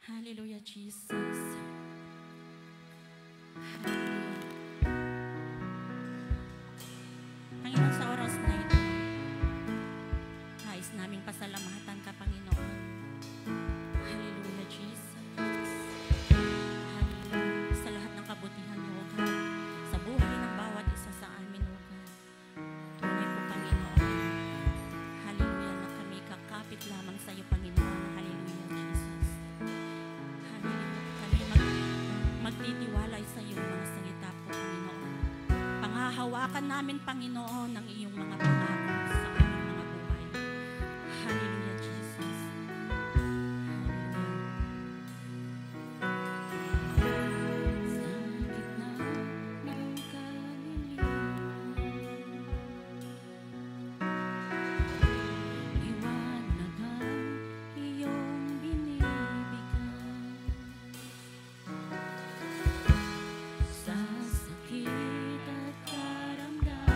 Hallelujah, Jesus. Panginoon, sa oras na ito, nais naming pasalamatan ka, Panginoon. Hallelujah, Jesus. Hallelujah. Sa lahat ng kabutihan niyo, O God, sa buhay ng bawat isa sa amin, O God. Tunay po, Panginoon. Hallelujah, na kami kakapit lamang sa iyo, Panginoon. Hallelujah, Jesus. Hallelujah. Kami magtitiwalay sa iyo, mga salita po, Panginoon. Panghahawakan namin, Panginoon, ang iyong mga pangako sa aming mga buhay. Hallelujah, Jesus. Sa sakit at karamdaman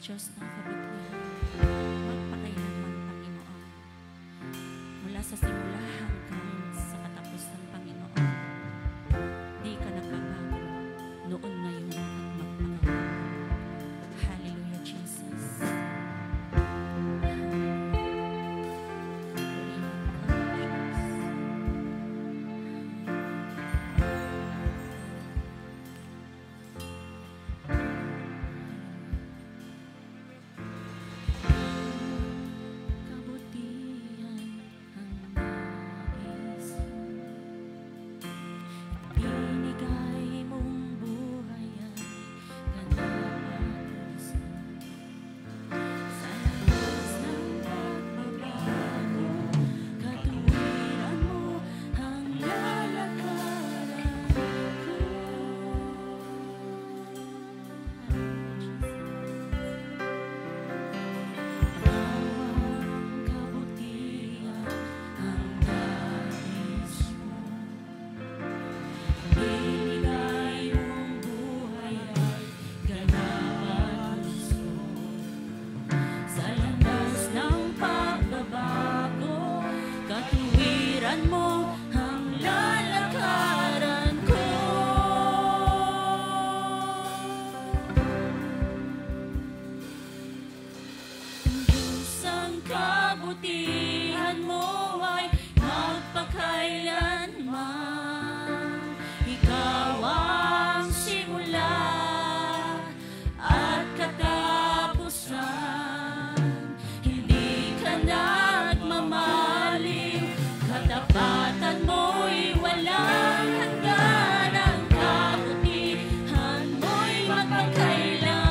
Diyos ng kabutihan, magpakailanman, Panginoon. Mula sa simula hanggang sa katapusan, Panginoon, di ka nagbabago, noon, ngayon, at magpakailanman. Hallelujah, Jesus. Kabutihan mo ay magpakailanman. Ikaw ang simula at katapusan. Hindi ka nagmamaliw, katapatan mo'y walang hanggan. Ang kabutihan mo'y magpakailanman.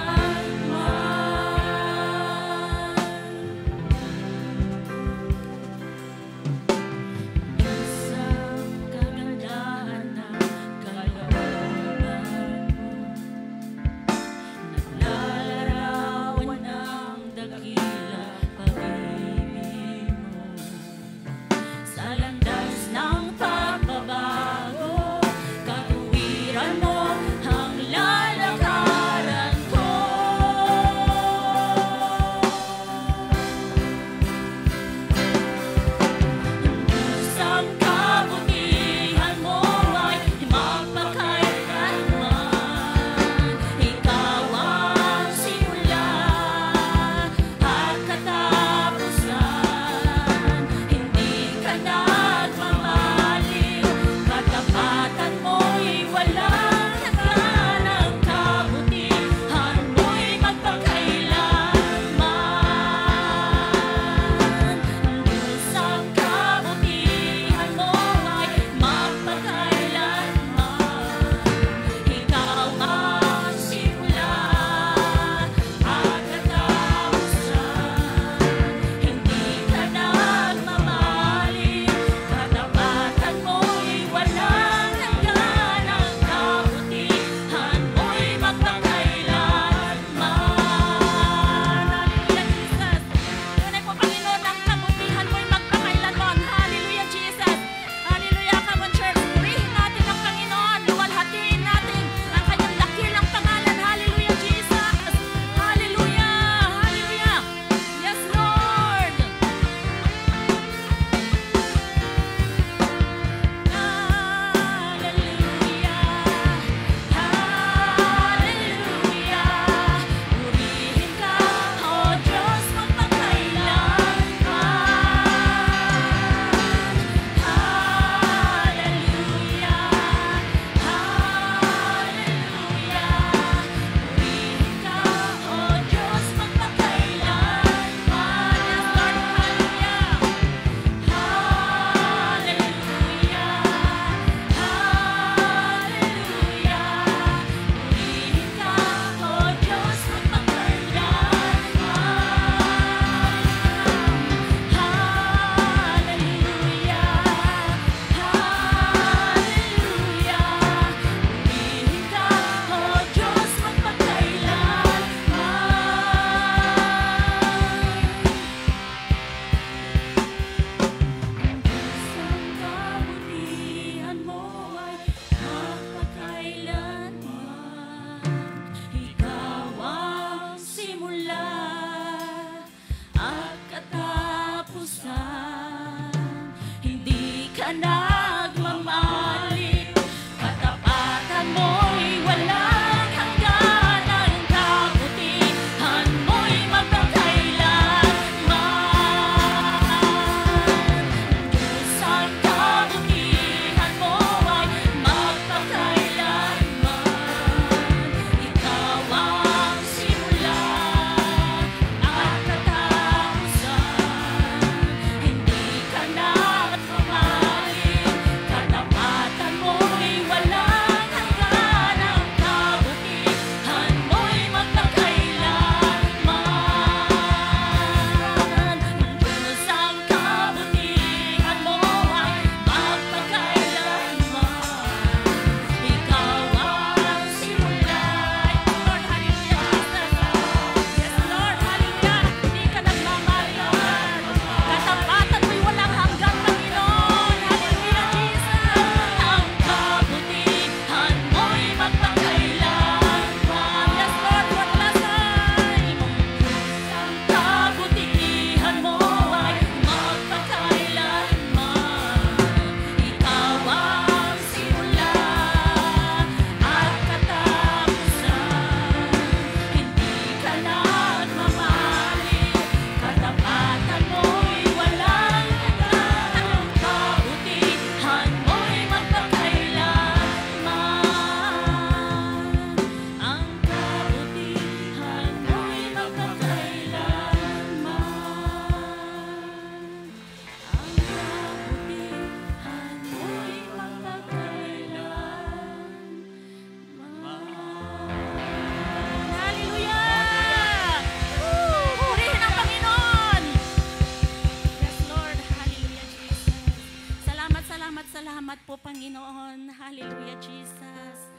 Salamat po, Panginoon. Hallelujah, Jesus.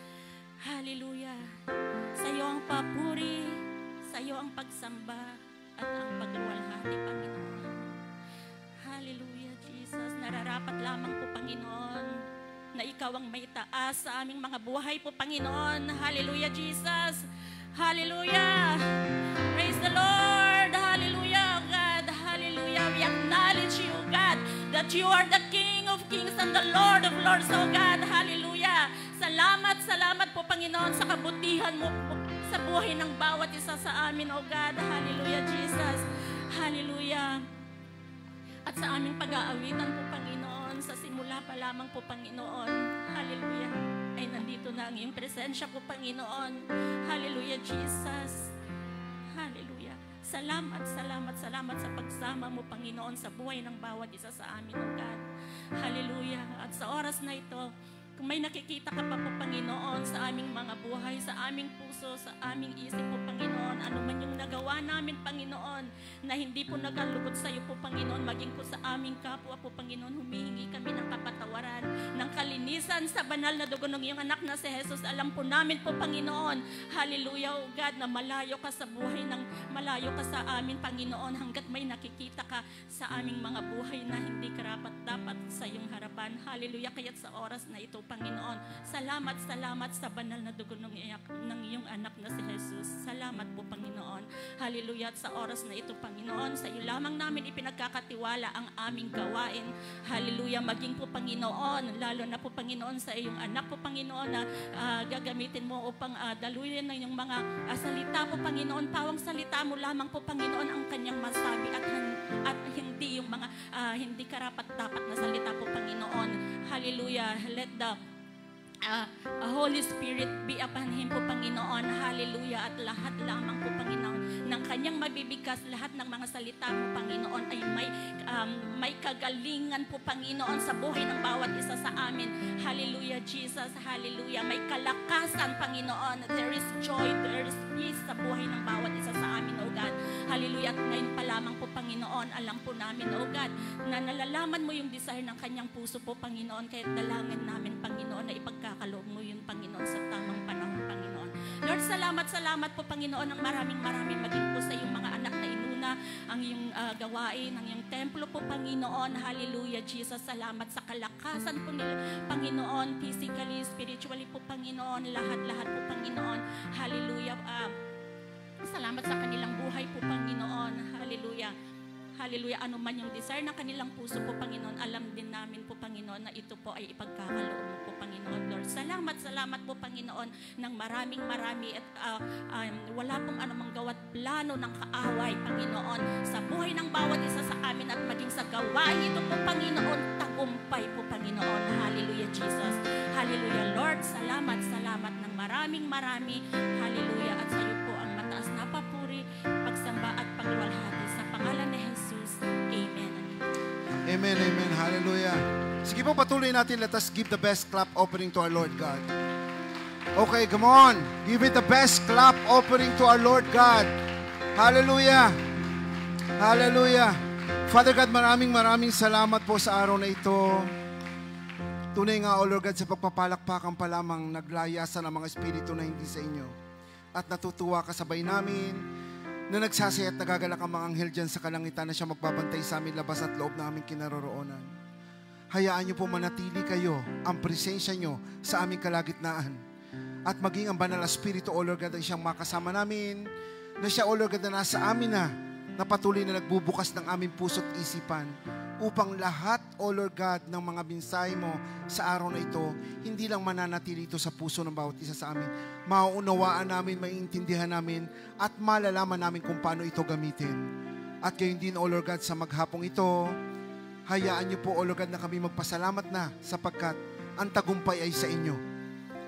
Hallelujah. Sa iyo ang papuri, sa iyo ang pagsamba, at ang pagluwalhati, Panginoon. Hallelujah, Jesus. Nararapat lamang po, Panginoon, na ikaw ang may taas sa aming mga buhay po, Panginoon. Hallelujah, Jesus. Hallelujah. Praise the Lord. Hallelujah, God. Hallelujah. We acknowledge you, God, that you are the King of Kings and the Lord of Lords, oh God. Hallelujah. Salamat, salamat po, Panginoon, sa kabutihan mo po sa buhay ng bawat isa sa amin, oh God. Hallelujah, Jesus. Hallelujah. At sa aming pag-aawitan po, Panginoon, sa simula pa lamang po, Panginoon, hallelujah, ay nandito na ang iyong presensya po, Panginoon. Hallelujah, Jesus. Hallelujah. Salamat, salamat, salamat sa pagsama mo, Panginoon, sa buhay ng bawat isa sa amin, oh God. Hallelujah. At sa oras na ito, kung may nakikita ka pa po, Panginoon, sa aming mga buhay, sa aming puso, sa aming isip po, Panginoon, ano man yung nagawa namin, Panginoon, na hindi po nagalugod sa iyo po, Panginoon, maging po sa aming kapwa po, Panginoon, humihingi kami ng kapatawaran, ng kalinisan sa banal na dugo ng iyong anak na si Jesus. Alam po namin po, Panginoon, hallelujah, oh God, na malayo ka sa buhay, malayo ka sa amin, Panginoon, hanggat may nakikita ka sa aming mga buhay na hindi karapat-dapat sa iyong harapan. Hallelujah, kaya't sa oras na ito, Panginoon, salamat, salamat sa banal na dugo ng iyong anak na si Jesus. Salamat po, Panginoon. Hallelujah. At sa oras na ito, Panginoon, sa iyo lamang namin ipinagkakatiwala ang aming gawain. Hallelujah. Maging po, Panginoon, lalo na po, Panginoon, sa iyong anak po, Panginoon, na gagamitin mo upang daluyin ng iyong mga salita po, Panginoon. Pawang salita mo lamang po, Panginoon, ang kanyang masabi at hindi yung mga hindi karapat-dapat na salita po, Panginoon. Hallelujah. Let the Holy Spirit be upon him po, Panginoon. Hallelujah. At lahat lamang po, Panginoon, ng kanyang mabibigkas, lahat ng mga salita po, Panginoon, ay may kagalingan po, Panginoon, sa buhay ng bawat isa sa amin. Hallelujah, Jesus. Hallelujah. May kalakasan, Panginoon. There is joy, there is peace sa buhay ng bawat isa sa amin, oh God. Hallelujah. At ngayon pa lamang po, Panginoon, alam po namin, oh God, na nalalaman mo yung desire ng kanyang puso po, Panginoon. Kaya dalangin namin, Panginoon, na ipagkakaloob mo yun, Panginoon, sa tamang panahon, Panginoon. Lord, salamat, salamat po, Panginoon, ng maraming maging po sa iyong mga anak na inuna ang iyong gawain, ang iyong templo po, Panginoon. Hallelujah, Jesus. Salamat sa kalakasan po nila, Panginoon, physically, spiritually po, Panginoon, lahat-lahat po, Panginoon. Hallelujah. Salamat sa kanilang buhay po, Panginoon. Hallelujah. Hallelujah. Ano man yung desire ng kanilang puso po, Panginoon, alam din namin po, Panginoon, na ito po ay ipagkakaloob mo po, Panginoon, Lord. Salamat, salamat po, Panginoon, ng maraming at wala pong anumang gawat plano ng kaaway, Panginoon, sa buhay ng bawat isa sa amin at maging sa gawain ito po, Panginoon, tagumpay po, Panginoon. Hallelujah, Jesus. Hallelujah, Lord. Salamat, salamat ng maraming. Hallelujah. At sa iyo po ang mataas na papuri, pagsamba at pagluwalhati sa pangalan ni Jesus. Amen. Amen, amen. Hallelujah. Sige po, patuloy natin. Let us give the best clap opening to our Lord God. Okay, come on. Give it the best clap opening to our Lord God. Hallelujah. Hallelujah. Father God, maraming salamat po sa araw na ito. Tunay nga, O Lord God, sa pagpapalakpakan pa lamang naglayasan ang mga espiritu na hindi sa inyo. At natutuwa kasabay namin na nagsasaya at nagagalak ang mga anghel dyan sa kalangitan na siya magbabantay sa amin labas at loob na aming kinaroroonan. Hayaan niyo po manatili kayo, ang presensya niyo sa aming kalagitnaan. At maging ang banal na espiritu, O Lord God, ay siyang makasama namin, na siya, O Lord God, na nasa amin na patuloy na nagbubukas ng aming puso't isipan, upang lahat, O Lord God, ng mga mensahe mo sa araw na ito, hindi lang mananatili ito sa puso ng bawat isa sa amin. Mauunawaan namin, maiintindihan namin, at malalaman namin kung paano ito gamitin. At gayon din, O Lord God, sa maghapong ito, hayaan niyo po, O Lord God, na kami magpasalamat na sapagkat ang tagumpay ay sa inyo.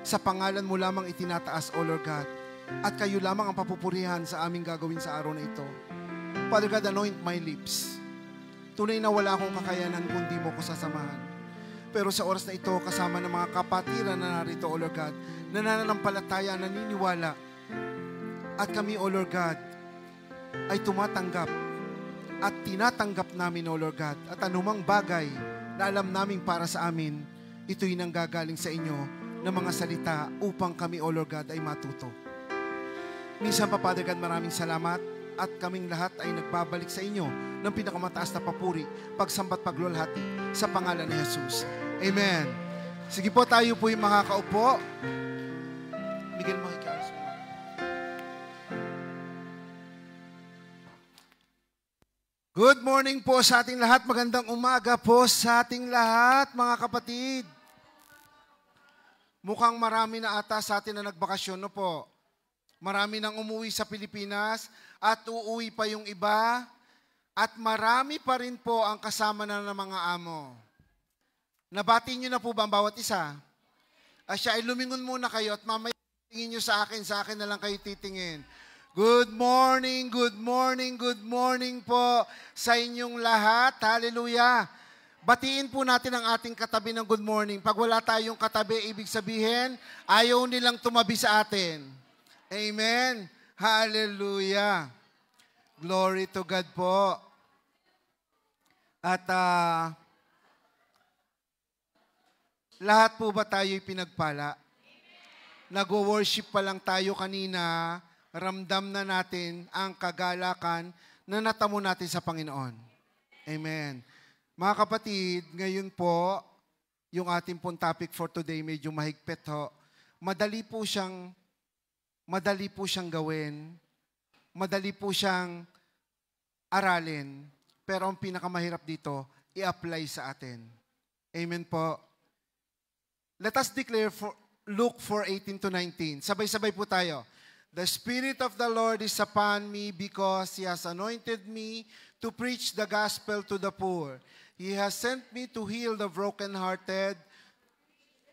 Sa pangalan mo lamang itinataas, O Lord God, at kayo lamang ang papupurihan sa aming gagawin sa araw na ito. Father God, anoint my lips. Tunay na wala akong kakayanan kundi mo ko sasamahan. Pero sa oras na ito, kasama ng mga kapatiran na narito, O Lord God, na nananampalataya, naniniwala, at kami, O Lord God, ay tumatanggap at tinatanggap namin, O Lord God, at anumang bagay na alam naming para sa amin, ito'y nanggagaling sa inyo ng mga salita upang kami, O Lord God, ay matuto. Minsan pa, Father God, maraming salamat at kaming lahat ay nagbabalik sa inyo ng pinakamataas na papuri, pagsambat, paglulhati sa pangalan ni Jesus. Amen. Sige po, tayo po yung makakaupo. Bigyan mo kay Good morning po sa ating lahat. Magandang umaga po sa ating lahat, mga kapatid. Mukhang marami na ata sa atin na nagbakasyon, no po? Marami nang umuwi sa Pilipinas at uuwi pa yung iba. At marami pa rin po ang kasama na ng mga amo. Nabati nyo na po ba ang bawat isa? Siya ay lumingon muna kayo at mamaya tingin nyo sa akin na lang kayo titingin. Good morning, good morning, good morning po sa inyong lahat. Hallelujah. Batiin po natin ang ating katabi ng good morning. Pag wala tayong katabi, ibig sabihin, ayaw nilang tumabi sa atin. Amen. Hallelujah. Glory to God po. At lahat po ba tayo'y pinagpala? Nag-worship pa lang tayo kanina, ramdam na natin ang kagalakan na natamo natin sa Panginoon. Amen. Mga kapatid, ngayon po, yung ating pong topic for today, medyo mahigpit ho. Madali po siyang gawin, madali po siyang aralin, pero ang pinakamahirap dito, i-apply sa atin. Amen po. Let us declare Luke 4:18-19. Sabay-sabay po tayo. The Spirit of the Lord is upon me because He has anointed me to preach the gospel to the poor. He has sent me to heal the brokenhearted,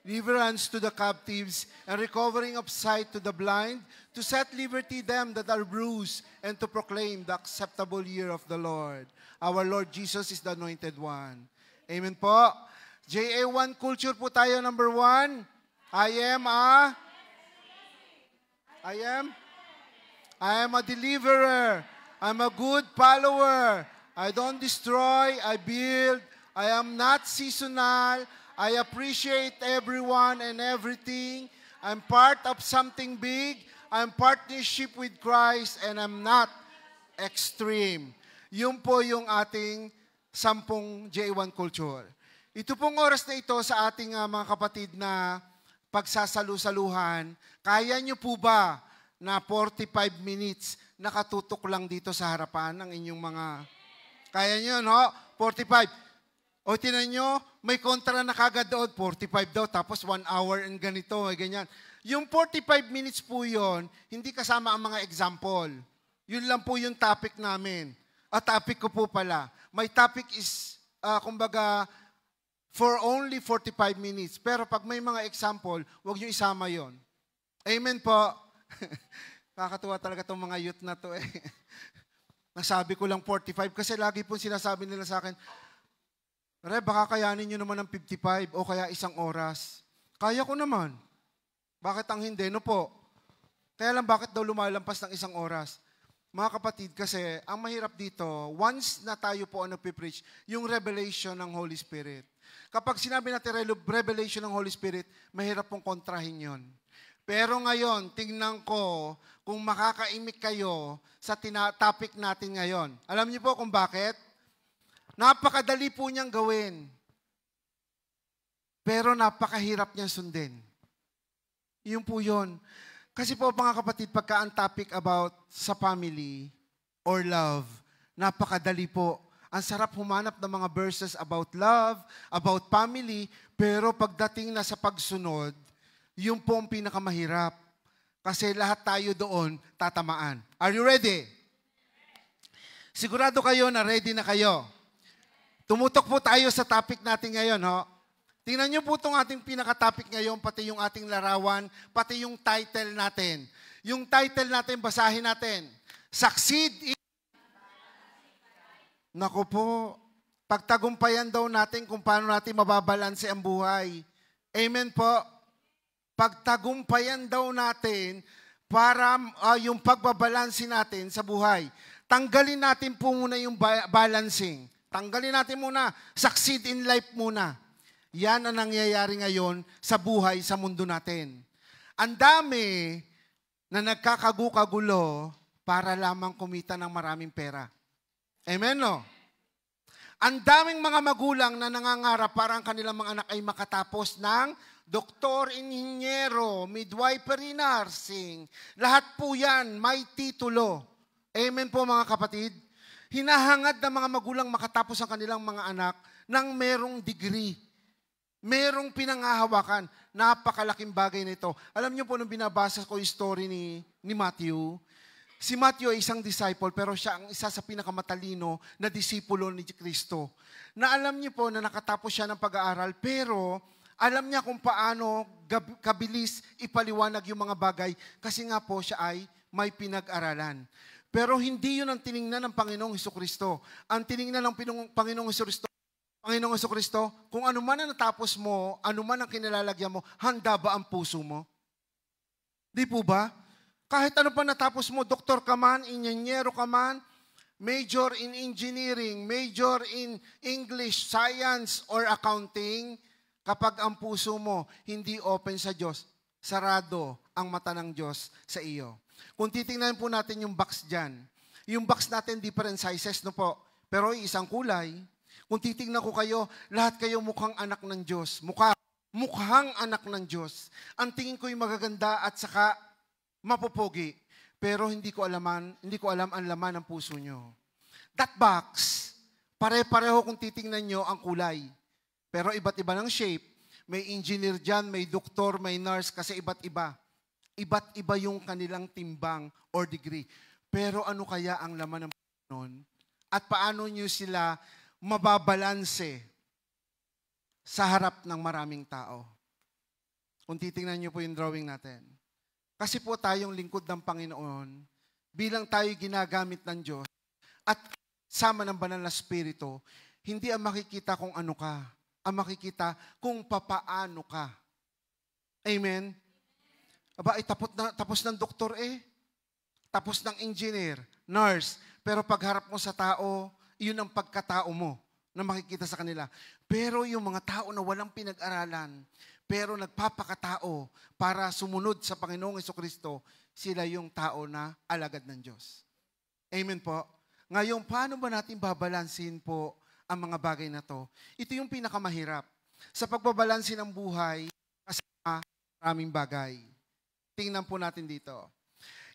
deliverance to the captives, and recovering of sight to the blind, to set liberty them that are bruised, and to proclaim the acceptable year of the Lord. Our Lord Jesus is the Anointed One. Amen po. JA1 culture po tayo, number 1. I am a deliverer. I'm a good follower. I don't destroy, I build. I am not seasonal. I appreciate everyone and everything. I'm part of something big. I'm partnership with Christ and I'm not extreme. Yun po yung ating 10 J1 culture. Ito pong oras na ito sa ating mga kapatid na pagsasalu-saluhan, kaya nyo po ba na 45 minutes nakatutok lang dito sa harapan ng inyong mga... Kaya nyo, no? 45. O tinan nyo, may kontra na kagad doon, 45 daw, tapos 1 hour and ganito, ganyan. Yung 45 minutes po yon, hindi kasama ang mga example. Yun lang po yung topic namin. Topic ko po pala. My topic is, kumbaga, for only 45 minutes. Pero pag may mga example, huwag nyo isama yon. Amen po. Kakatuwa talaga itong mga youth na to eh. Nasabi ko lang 45 kasi lagi po sinasabi nila sa akin, Re, baka kayanin nyo naman ng 55 o kaya 1 oras. Kaya ko naman. Bakit ang hindi? No po. Kaya lang bakit daw lumalampas ng 1 oras? Mga kapatid, kasi ang mahirap dito, once na tayo po ang nagpipreach, yung revelation ng Holy Spirit. Kapag sinabi natin revelation ng Holy Spirit, mahirap pong kontrahin yon. Pero ngayon, tingnan ko kung makakaimik kayo sa topic natin ngayon. Alam niyo po kung bakit? Napakadali po niyang gawin. Pero napakahirap niyang sundin. Yun po yun. Kasi po mga kapatid, pagka ang topic about sa family or love, napakadali po. Ang sarap humanap ng mga verses about love, about family, pero pagdating na sa pagsunod, yun po ang pinakamahirap. Kasi lahat tayo doon tatamaan. Are you ready? Sigurado kayo na ready na kayo. Tumutok po tayo sa topic natin ngayon, ho? Tingnan niyo po itong ating pinaka-topic ngayon, pati yung ating larawan, pati yung title natin. Yung title natin, basahin natin. Succeed in... Naku po, pagtagumpayan daw natin kung paano natin mababalanse ang buhay. Amen po. Pagtagumpayan daw natin para yung pagbabalanse natin sa buhay. Tanggalin natin po muna yung balancing. Tanggalin natin muna. Succeed in life muna. Yan ang nangyayari ngayon sa buhay sa mundo natin. Ang dami na nagkakagulo para lamang kumita ng maraming pera. Amen, no? Ang daming mga magulang na nangangarap para ang kanilang mga anak ay makatapos ng doktor, inhinyero, midwifery, nursing. Lahat po yan may titulo. Amen po mga kapatid. Hinahangad ng mga magulang makatapos ang kanilang mga anak ng merong degree. Merong pinangahawakan. Napakalaking bagay na ito. Alam niyo po nung binabasa ko yung story ni Matthew, si Matthew ay isang disciple pero siya ang isa sa pinakamatalino na disipulo ni Kristo. Na alam niyo po na nakatapos siya ng pag-aaral pero alam niya kung paano kabilis ipaliwanag yung mga bagay kasi nga po siya ay may pinag-aralan. Pero hindi yun ang tiningnan ng Panginoong Hesukristo. Ang tiningnan ng Panginoong Hesukristo, kung ano man ang natapos mo, ano man ang kinalalagyan mo, handa ba ang puso mo? Di po ba? Kahit ano pa natapos mo, doktor ka man, inyenyero ka man, major in engineering, major in English, science, or accounting, kapag ang puso mo hindi open sa Diyos, sarado ang mata ng Diyos sa iyo. Kung titingnan po natin yung box dyan, yung box natin different sizes, no po, pero isang kulay. Kung titingnan ko kayo, lahat kayo mukhang anak ng Diyos. Mukhang anak ng Diyos. Ang tingin ko yung magaganda at saka mapopogi. Pero hindi ko alam ang laman ng puso nyo. That box, pare-pareho kung titingnan nyo ang kulay. Pero iba't iba ng shape. May engineer dyan, may doktor, may nurse, kasi iba't iba. Iba't iba yung kanilang timbang or degree. Pero ano kaya ang laman ng puso nun? At paano nyo sila mababalanse sa harap ng maraming tao? Kung titingnan nyo po yung drawing natin. Kasi po tayong lingkod ng Panginoon, bilang tayo ginagamit ng Diyos, at sama ng banal na Espiritu, hindi ang makikita kung ano ka, ang makikita kung papaano ka. Amen? Aba, ay tapos ng doktor tapos ng engineer, nurse, pero pagharap mo sa tao, yun ang pagkatao mo na makikita sa kanila. Pero yung mga tao na walang pinag-aralan, pero nagpapakatao para sumunod sa Panginoong Hesukristo, sila yung tao na alagad ng Diyos. Amen po. Ngayon, paano ba natin babalansin po ang mga bagay na to? Ito yung pinakamahirap. Sa pagbabalansin ng buhay, kasama maraming bagay. Tingnan po natin dito.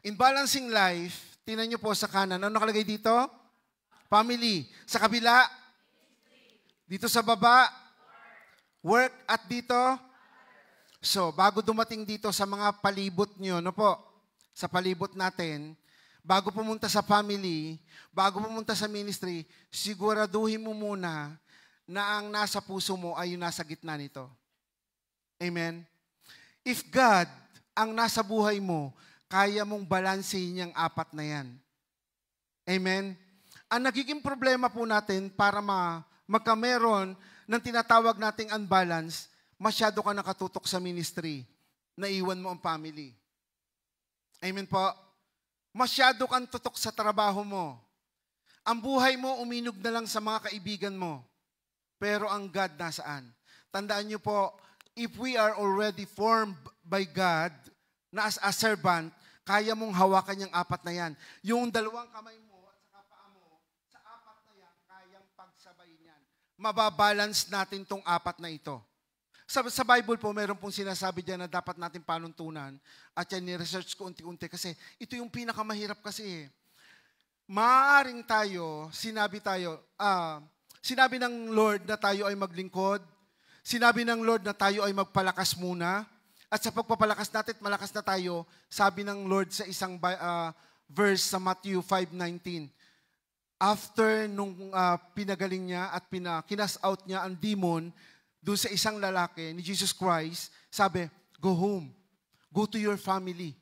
In balancing life, tingnan nyo po sa kanan. Ano nakalagay dito? Family. Sa kabila? Dito sa baba? Work. At dito? So, bago dumating dito sa mga palibot nyo, no po? Sa palibot natin, bago pumunta sa family, bago pumunta sa ministry, siguraduhin mo muna na ang nasa puso mo ay yung nasa gitna nito. Amen? If God ang nasa buhay mo, kaya mong balansehin yung apat na yan. Amen? Ang nagiging problema po natin para magkameron ng tinatawag nating unbalance, masyado ka nakatutok sa ministry, naiwan mo ang family. Amen po? Masyado kang tutok sa trabaho mo. Ang buhay mo uminog na lang sa mga kaibigan mo. Pero ang God nasaan? Tandaan niyo po, if we are already formed by God, na as a servant, kaya mong hawakan yung apat na yan. Yung dalawang kamay mo at saka paa mo, sa apat na yan, kayang pagsabay niyan. Mababalance natin tong apat na ito. Sa Bible po, meron pong sinasabi dyan na dapat natin panuntunan at yan ni-research ko unti-unti kasi ito yung pinakamahirap kasi. Maaaring tayo, sinabi ng Lord na tayo ay maglingkod, sinabi ng Lord na tayo ay magpalakas muna, at sa pagpapalakas natin, malakas na tayo, sabi ng Lord sa isang verse sa Matthew 5:19, after nung pinagaling niya at kinas out niya ang demon, doon sa isang lalaki ni Jesus Christ, sabi, go home. Go to your family.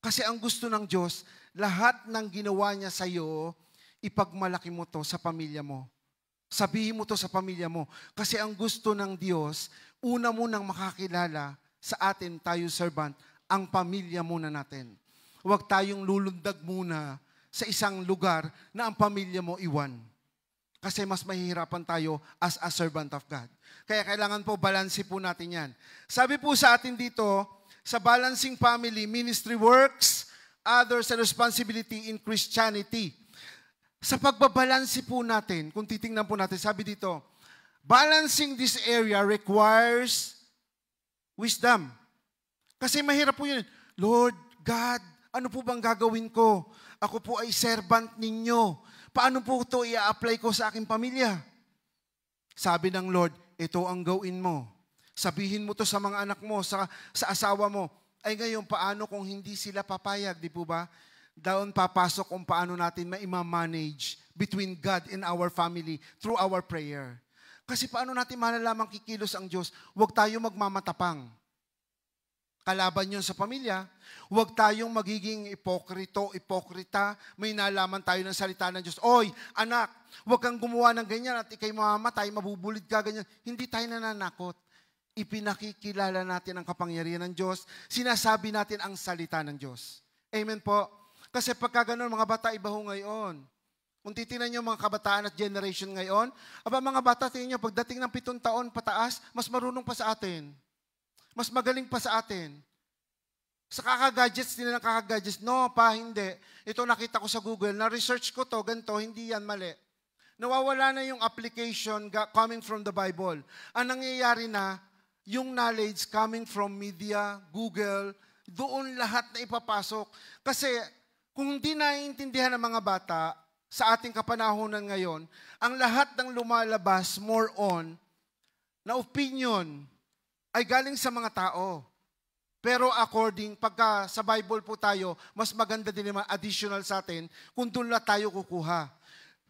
Kasi ang gusto ng Diyos, lahat ng ginawa niya sa iyo, ipagmalaki mo to sa pamilya mo. Sabihin mo to sa pamilya mo. Kasi ang gusto ng Diyos, una mo nang makakilala sa atin, tayo servant, ang pamilya muna natin. Huwag tayong lulundag muna sa isang lugar na ang pamilya mo iwan. Kasi mas mahihirapan tayo as a servant of God. Kaya kailangan po balanse po natin yan. Sabi po sa atin dito, sa balancing family, ministry works, others, and responsibility in Christianity. Sa pagbabalanse po natin, kung titingnan po natin, sabi dito, balancing this area requires wisdom. Kasi mahirap po yun. Lord, God, ano po bang gagawin ko? Ako po ay servant ninyo. Paano po ito i-apply ko sa aking pamilya? Sabi ng Lord, ito ang gawin mo. Sabihin mo to sa mga anak mo, sa asawa mo. Ay ngayon, paano kung hindi sila papayag, di po ba? Doon papasok kung paano natin ma-manage between God and our family through our prayer. Kasi paano natin malalaman kikilos ang Diyos? Huwag tayo magmamatapang. Kalaban yun sa pamilya. Huwag tayong magiging ipokrita. May nalaman tayo ng salita ng Diyos. Oy, anak, huwag kang gumawa ng ganyan at ikay mamamatay, mabubulid ka, ganyan. Hindi tayo nananakot. Ipinakikilala natin ang kapangyarihan ng Diyos. Sinasabi natin ang salita ng Diyos. Amen po. Kasi pagka ganun, mga bata, iba ho ngayon. Kung titingnan nyo mga kabataan at generation ngayon, mga bata, tingnan nyo, pagdating ng 7 taon pataas, mas marunong pa sa atin. Mas magaling pa sa atin. Sa kaka-gadgets, nila ng kaka-gadgets. No, hindi. Ito nakita ko sa Google. Na-research ko to, ganito, hindi yan mali. Nawawala na yung application coming from the Bible. Ang nangyayari na, yung knowledge coming from media, Google, doon lahat na ipapasok. Kasi kung hindi naiintindihan ng mga bata sa ating kapanahonan ngayon, ang lahat ng lumalabas more on na opinion ay galing sa mga tao. Pero pagka sa Bible po tayo, mas maganda din naman additional sa atin kung doon na tayo kukuha.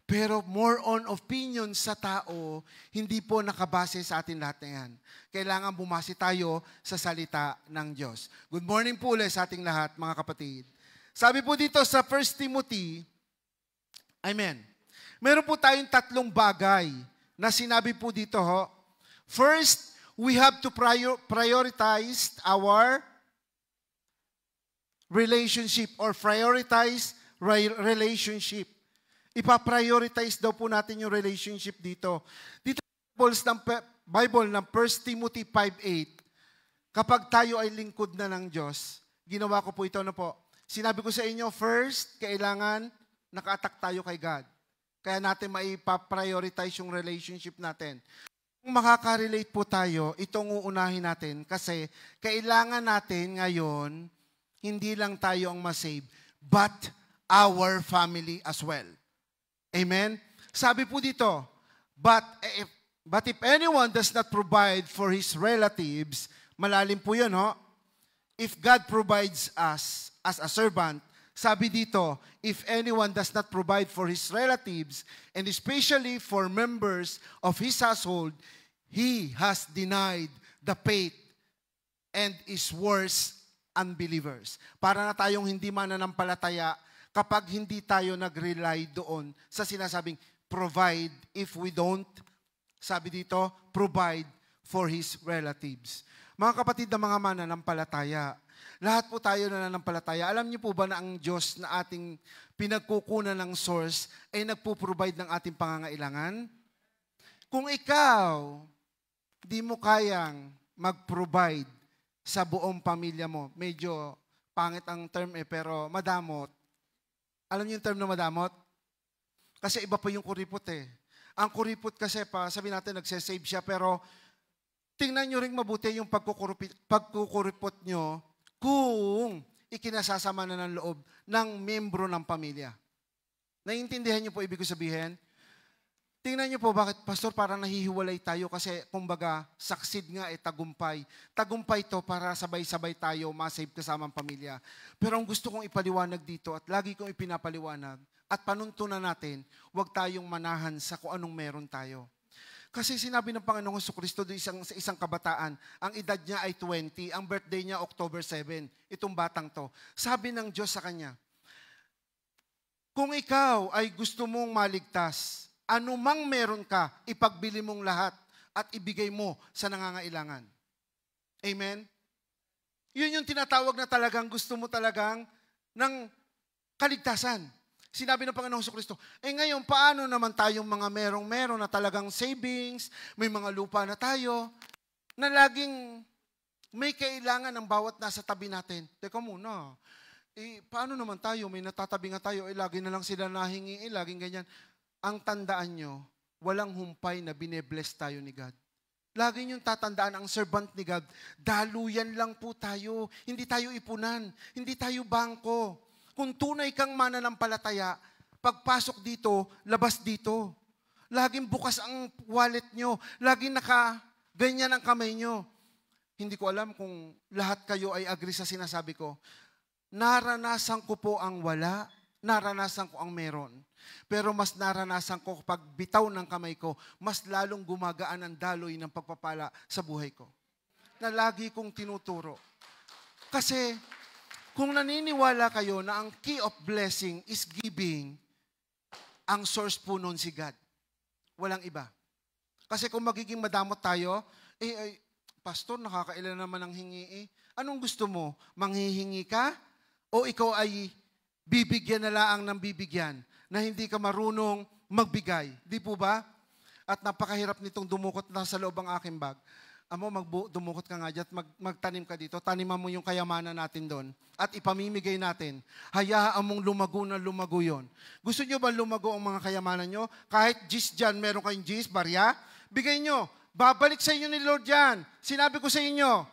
Pero more on opinion sa tao, hindi po nakabase sa atin lahat na yan. Kailangan bumase tayo sa salita ng Diyos. Good morning po ulit sa ating lahat, mga kapatid. Sabi po dito sa 1 Timothy, amen. Meron po tayong 3 bagay na sinabi po dito. First, we have to prioritize our relationship or prioritize relationship. Ipa-prioritize daw po natin yung relationship dito. Dito sa Bible ng 1 Timothy 5:8, kapag tayo ay lingkod na ng Diyos, ginawa ko po ito na po. Sinabi ko sa inyo, first, kailangan naka-attack tayo kay God. Kaya natin maipa-prioritize yung relationship natin. Kung makaka-relate po tayo, itong uunahin natin kasi kailangan natin ngayon, hindi lang tayo ang masave, but our family as well. Amen? Sabi po dito, but if anyone does not provide for his relatives, malalim po yun, if God provides us as a servant, sabi dito, if anyone does not provide for his relatives, and especially for members of his household, he has denied the faith and is worse unbelievers. Para na tayong hindi mananampalataya kapag hindi tayo nag-rely doon sa sinasabing provide if we don't, sabi dito, provide for his relatives. Mga kapatid na mga mananampalataya, lahat po tayo nananampalataya. Alam niyo po ba na ang Diyos na ating pinagkukunan ng source ay nagpo-provide ng ating pangangailangan? Kung ikaw, di mo kayang mag-provide sa buong pamilya mo, medyo pangit ang term pero madamot. Alam niyo yung term na madamot? Kasi iba pa yung kuripot Ang kuripot kasi sabi natin nagsasave siya, pero tingnan nyo rin mabuti yung pagkukuripot nyo kung ikinasasama na ng loob ng membro ng pamilya. Naiintindihan niyo po ibig sabihin? Tingnan niyo po bakit, Pastor, parang nahihiwalay tayo kasi kumbaga, succeed nga tagumpay. Tagumpay to para sabay-sabay tayo masave kasama ang pamilya. Pero ang gusto kong ipaliwanag dito at lagi kong ipinapaliwanag at panuntunan natin, huwag tayong manahan sa kung anong meron tayo. Kasi sinabi ng Panginoong Jesucristo sa isang kabataan, ang edad niya ay 20, ang birthday niya October 7, itong batang to. Sabi ng Diyos sa kanya, kung ikaw ay gusto mong maligtas, anumang meron ka, ipagbili mong lahat at ibigay mo sa nangangailangan. Amen? Yun yung tinatawag na talagang gusto mo talagang ng kaligtasan. Sinabi ng Panginoong Kristo, ngayon, paano naman tayong mga merong-meron na talagang savings, may mga lupa na tayo, na laging may kailangan ng bawat nasa tabi natin. Teka muna, paano naman tayo? May natatabi nga tayo, lagi na lang sila nahingi, laging ganyan. Ang tandaan nyo, walang humpay na binebless tayo ni God. Lagi niyong tatandaan ang servant ni God, daluyan lang po tayo, hindi tayo ipunan, hindi tayo bangko. Kung tunay kang mananampalataya, pagpasok dito, labas dito. Laging bukas ang wallet nyo, laging ganyan ang kamay nyo. Hindi ko alam kung lahat kayo ay agree sa sinasabi ko. Naranasan ko po ang wala, naranasan ko ang meron. Pero mas naranasan ko kapag bitaw ng kamay ko, mas lalong gumagaan ang daloy ng pagpapala sa buhay ko. Na lagi kong tinuturo. Kasi kung naniniwala kayo na ang key of blessing is giving, ang source po nun si God. Walang iba. Kasi kung magiging madamot tayo, Pastor, nakakailan naman ang hingi . Anong gusto mo? Manghihingi ka? O ikaw ay bibigyan na lang ng bibigyan na hindi ka marunong magbigay? Di po ba? At napakahirap nitong dumukot na sa loob ang aking bag. Amo, dumukot ka nga dyan at magtanim ka dito. Taniman mo yung kayamanan natin doon at ipamimigay natin. Hayaan mong lumago na lumago yun. Gusto nyo ba lumago ang mga kayamanan nyo? Kahit gis dyan, meron kayong gis, barya, bigay nyo. Babalik sa inyo ni Lord yan. Sinabi ko sa inyo,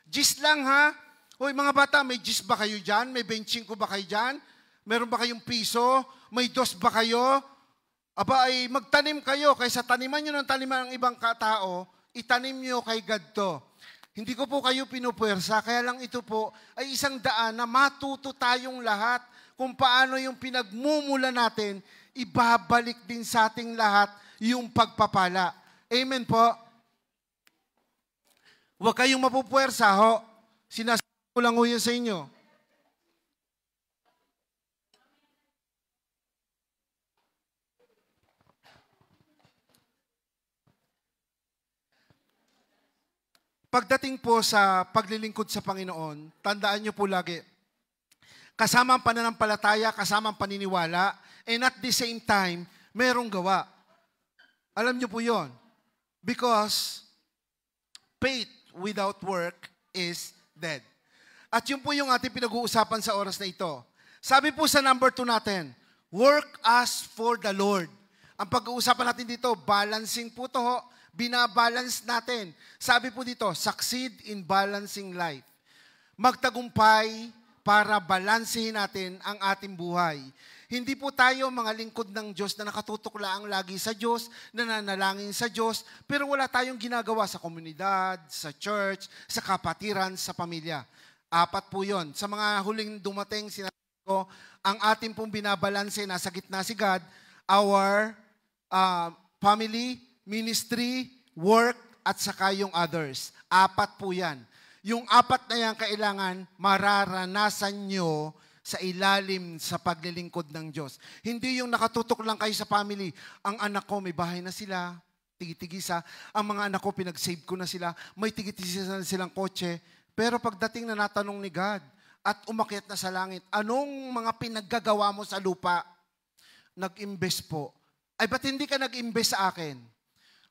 gis lang ha. Hoy mga bata, may gis ba kayo dyan? May 25 ba kayo dyan? Meron ba kayong piso? May dos ba kayo? Aba ay magtanim kayo kaysa taniman nyo ng taniman ng ibang katao, itanim nyo kay God to. Hindi ko po kayo pinupuwersa, kaya lang ito po ay isang daan na matuto tayong lahat kung paano yung pinagmumula natin, ibabalik din sa ating lahat yung pagpapala. Amen po? Huwag kayong mapupuwersa ho. Sinasabi ko lang ho yun sa inyo. Pagdating po sa paglilingkod sa Panginoon, tandaan niyo po lagi, kasama ang pananampalataya, kasama ang paniniwala, and at the same time, merong gawa. Alam niyo po yon. Because faith without work is dead. At yun po yung ating pinag-uusapan sa oras na ito. Sabi po sa number 2 natin, work as for the Lord. Ang pag-uusapan natin dito, balancing po to ho. Binabalance natin. Sabi po dito, succeed in balancing life. Magtagumpay para balansehin natin ang ating buhay. Hindi po tayo mga lingkod ng Diyos na nakatutok lang lagi sa Diyos, nananalangin sa Diyos, pero wala tayong ginagawa sa komunidad, sa church, sa kapatiran, sa pamilya. 4 po yun. Sa mga huling dumating, sinasabi ko, ang ating pong binabalanse, nasa gitna si God, our family, ministry, work, at saka yung others. 4 po yan. Yung 4 na yan, kailangan mararanasan nyo sa ilalim sa paglilingkod ng Diyos. Hindi yung nakatutok lang kayo sa family. Ang anak ko, may bahay na sila, tigitigisa. Ang mga anak ko, pinag-save ko na sila. May tigitigisa na silang kotse. Pero pagdating na natanong ni God at umakyat na sa langit, anong mga pinaggagawa mo sa lupa? Nag-invest po. Ay, ba't hindi ka nag-invest sa akin?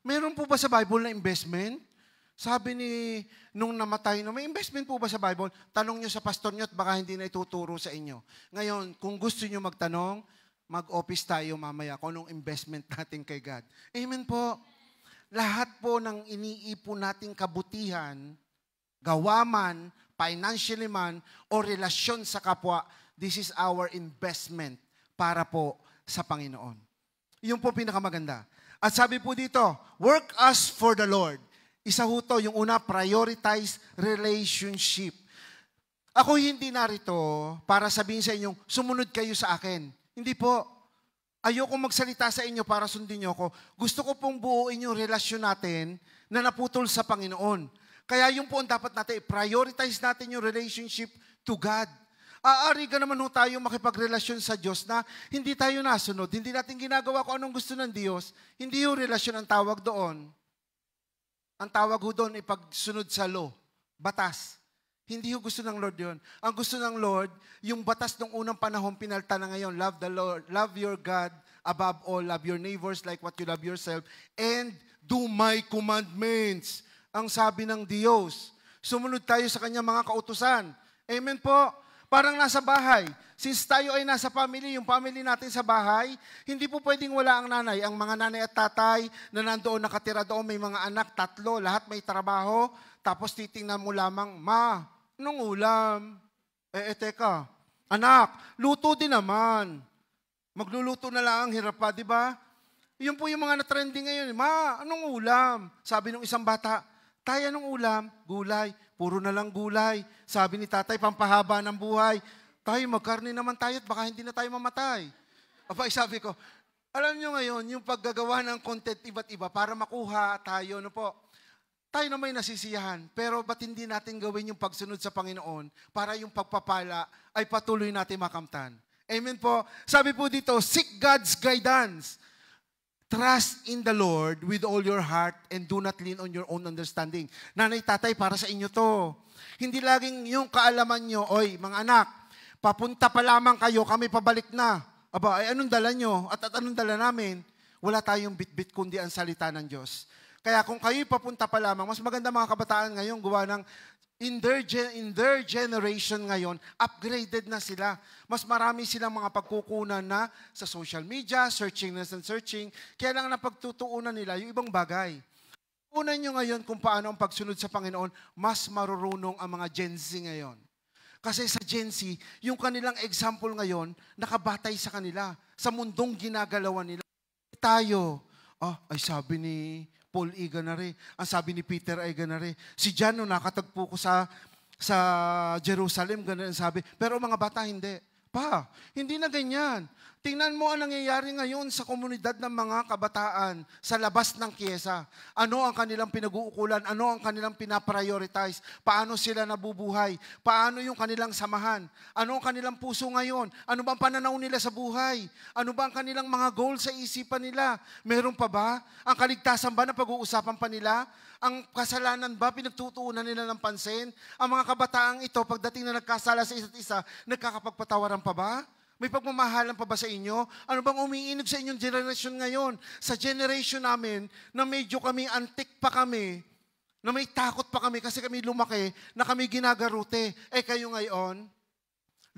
Meron po ba sa Bible na investment? Sabi nung namatay, may investment po ba sa Bible? Tanong nyo sa pastor nyo at baka hindi na ituturo sa inyo. Ngayon, kung gusto nyo magtanong, mag-office tayo mamaya kung anong investment natin kay God. Amen po. Lahat po ng iniipon nating kabutihan, gawa man, financially man, o relasyon sa kapwa, this is our investment para po sa Panginoon. Yung po pinakamaganda. At sabi po dito, work as for the Lord. Isa ho to, yung una, prioritize relationship. Ako hindi narito para sabihin sa inyong, sumunod kayo sa akin. Hindi po. Ayoko magsalita sa inyo para sundin niyo ako. Gusto ko pong buuin yung relasyon natin na naputol sa Panginoon. Kaya yung po ang dapat natin, prioritize natin yung relationship to God. Aari ka naman ho tayo makipagrelasyon sa Diyos na hindi tayo nasunod, hindi natin ginagawa kung anong gusto ng Diyos, hindi yung relasyon ang tawag doon. Ang tawag ho doon ay pagsunod sa law, batas. Hindi ho gusto ng Lord yun. Ang gusto ng Lord, yung batas ng unang panahon, pinalta na ngayon, love the Lord, love your God above all, love your neighbors like what you love yourself, and do my commandments. Ang sabi ng Diyos. Sumunod tayo sa kanyang mga kautusan. Amen po. Parang nasa bahay. Since tayo ay nasa family, yung family natin sa bahay, hindi po pwedeng wala ang nanay. Ang mga nanay at tatay na nandoon nakatira doon, may mga anak, 3, lahat may trabaho, tapos titingnan mo lamang, Ma, anong ulam? Teka, anak, luto din naman. Magluluto na lang, hirap pa, di ba? Yun po yung mga na-trending ngayon. Ma, anong ulam? Sabi ng isang bata, Tay, anong ulam? Gulay. Puro na lang gulay. Sabi ni tatay, pampahaba ng buhay. Tay, magkarne naman tayo at baka hindi na tayo mamatay. Abay, sabi ko, alam nyo ngayon, yung paggagawa ng content iba't iba para makuha tayo, no po, tayo na may nasisiyahan. Pero ba't hindi natin gawin yung pagsunod sa Panginoon para yung pagpapala ay patuloy natin makamtan? Amen po. Sabi po dito, seek God's guidance. Trust in the Lord with all your heart and do not lean on your own understanding. Nanay, tatay, para sa inyo to. Hindi laging yung kaalaman nyo, oy, mga anak, papunta pa lamang kayo, kami pabalik na. Aba, ay anong dala nyo? At anong dala namin? Wala tayong bit-bit kundi ang salita ng Diyos. Kaya kung kayo'y papunta pa lamang, mas maganda mga kabataan ngayon, gawa ng in their generation ngayon, upgraded na sila. Mas marami silang mga pagkukunan na sa social media, searching and searching. Kaya lang napagtutuunan nila yung ibang bagay. Unan nyo ngayon kung paano ang pagsunod sa Panginoon, mas marurunong ang mga Gen Z ngayon. Kasi sa Gen Z, yung kanilang example ngayon, nakabatay sa kanila, sa mundong ginagalawan nila. Tayo, ay sabi ni Paul ay ganari. Ang sabi ni Peter ay ganari. Si John, nung nakatagpo ko sa Jerusalem, ganun ang sabi. Pero mga bata, hindi. Pa, hindi na ganyan. Tingnan mo ang nangyayari ngayon sa komunidad ng mga kabataan sa labas ng kyesa. Ano ang kanilang pinag-uukulan? Ano ang kanilang pinaprioritize? Paano sila nabubuhay? Paano yung kanilang samahan? Ano ang kanilang puso ngayon? Ano ba ang pananaw nila sa buhay? Ano ba ang kanilang mga goal sa isipan nila? Meron pa ba? Ang kaligtasan ba na pag-uusapan pa nila? Ang kasalanan ba pinagtutuunan nila ng pansin? Ang mga kabataang ito, pagdating na nagkasala sa isa't isa, nagkakapagpatawaran pa ba? May pagmamahalan pa ba sa inyo? Ano bang umiinog sa inyong generation ngayon? Sa generation namin, na medyo kami antik pa kami, na may takot pa kami kasi kami lumaki, na kami ginagarute. Kayo ngayon,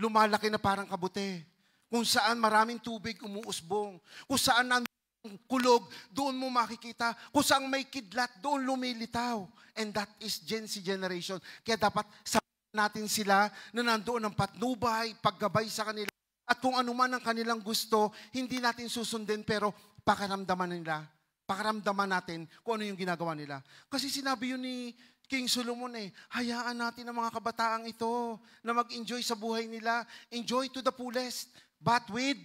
lumalaki na parang kabute. Kung saan maraming tubig umuusbong. Kung saan nandun kulog, doon mo makikita. Kung saan may kidlat, doon lumilitaw. And that is Gen Z generation. Kaya dapat sabihin natin sila na nandoon ang patnubay, paggabay sa kanila. At kung ano man ang kanilang gusto, hindi natin susundin pero pakaramdaman nila. Pakaramdaman natin kung ano yung ginagawa nila. Kasi sinabi yun ni King Solomon hayaan natin ang mga kabataang ito na mag-enjoy sa buhay nila. Enjoy to the fullest, but with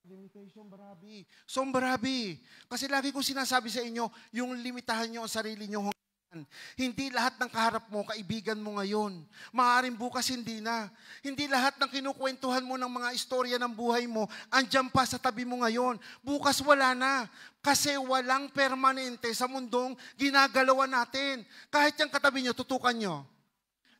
limitation, barabi. Sombarabi. Kasi lagi kong sinasabi sa inyo, yung limitahan nyo ang sarili nyo. Hindi lahat ng kaharap mo, kaibigan mo ngayon. Maaaring bukas hindi na. Hindi lahat ng kinukwentuhan mo ng mga istorya ng buhay mo, andyan pa sa tabi mo ngayon. Bukas wala na. Kasi walang permanente sa mundong ginagalawan natin. Kahit yung katabi nyo, tutukan nyo.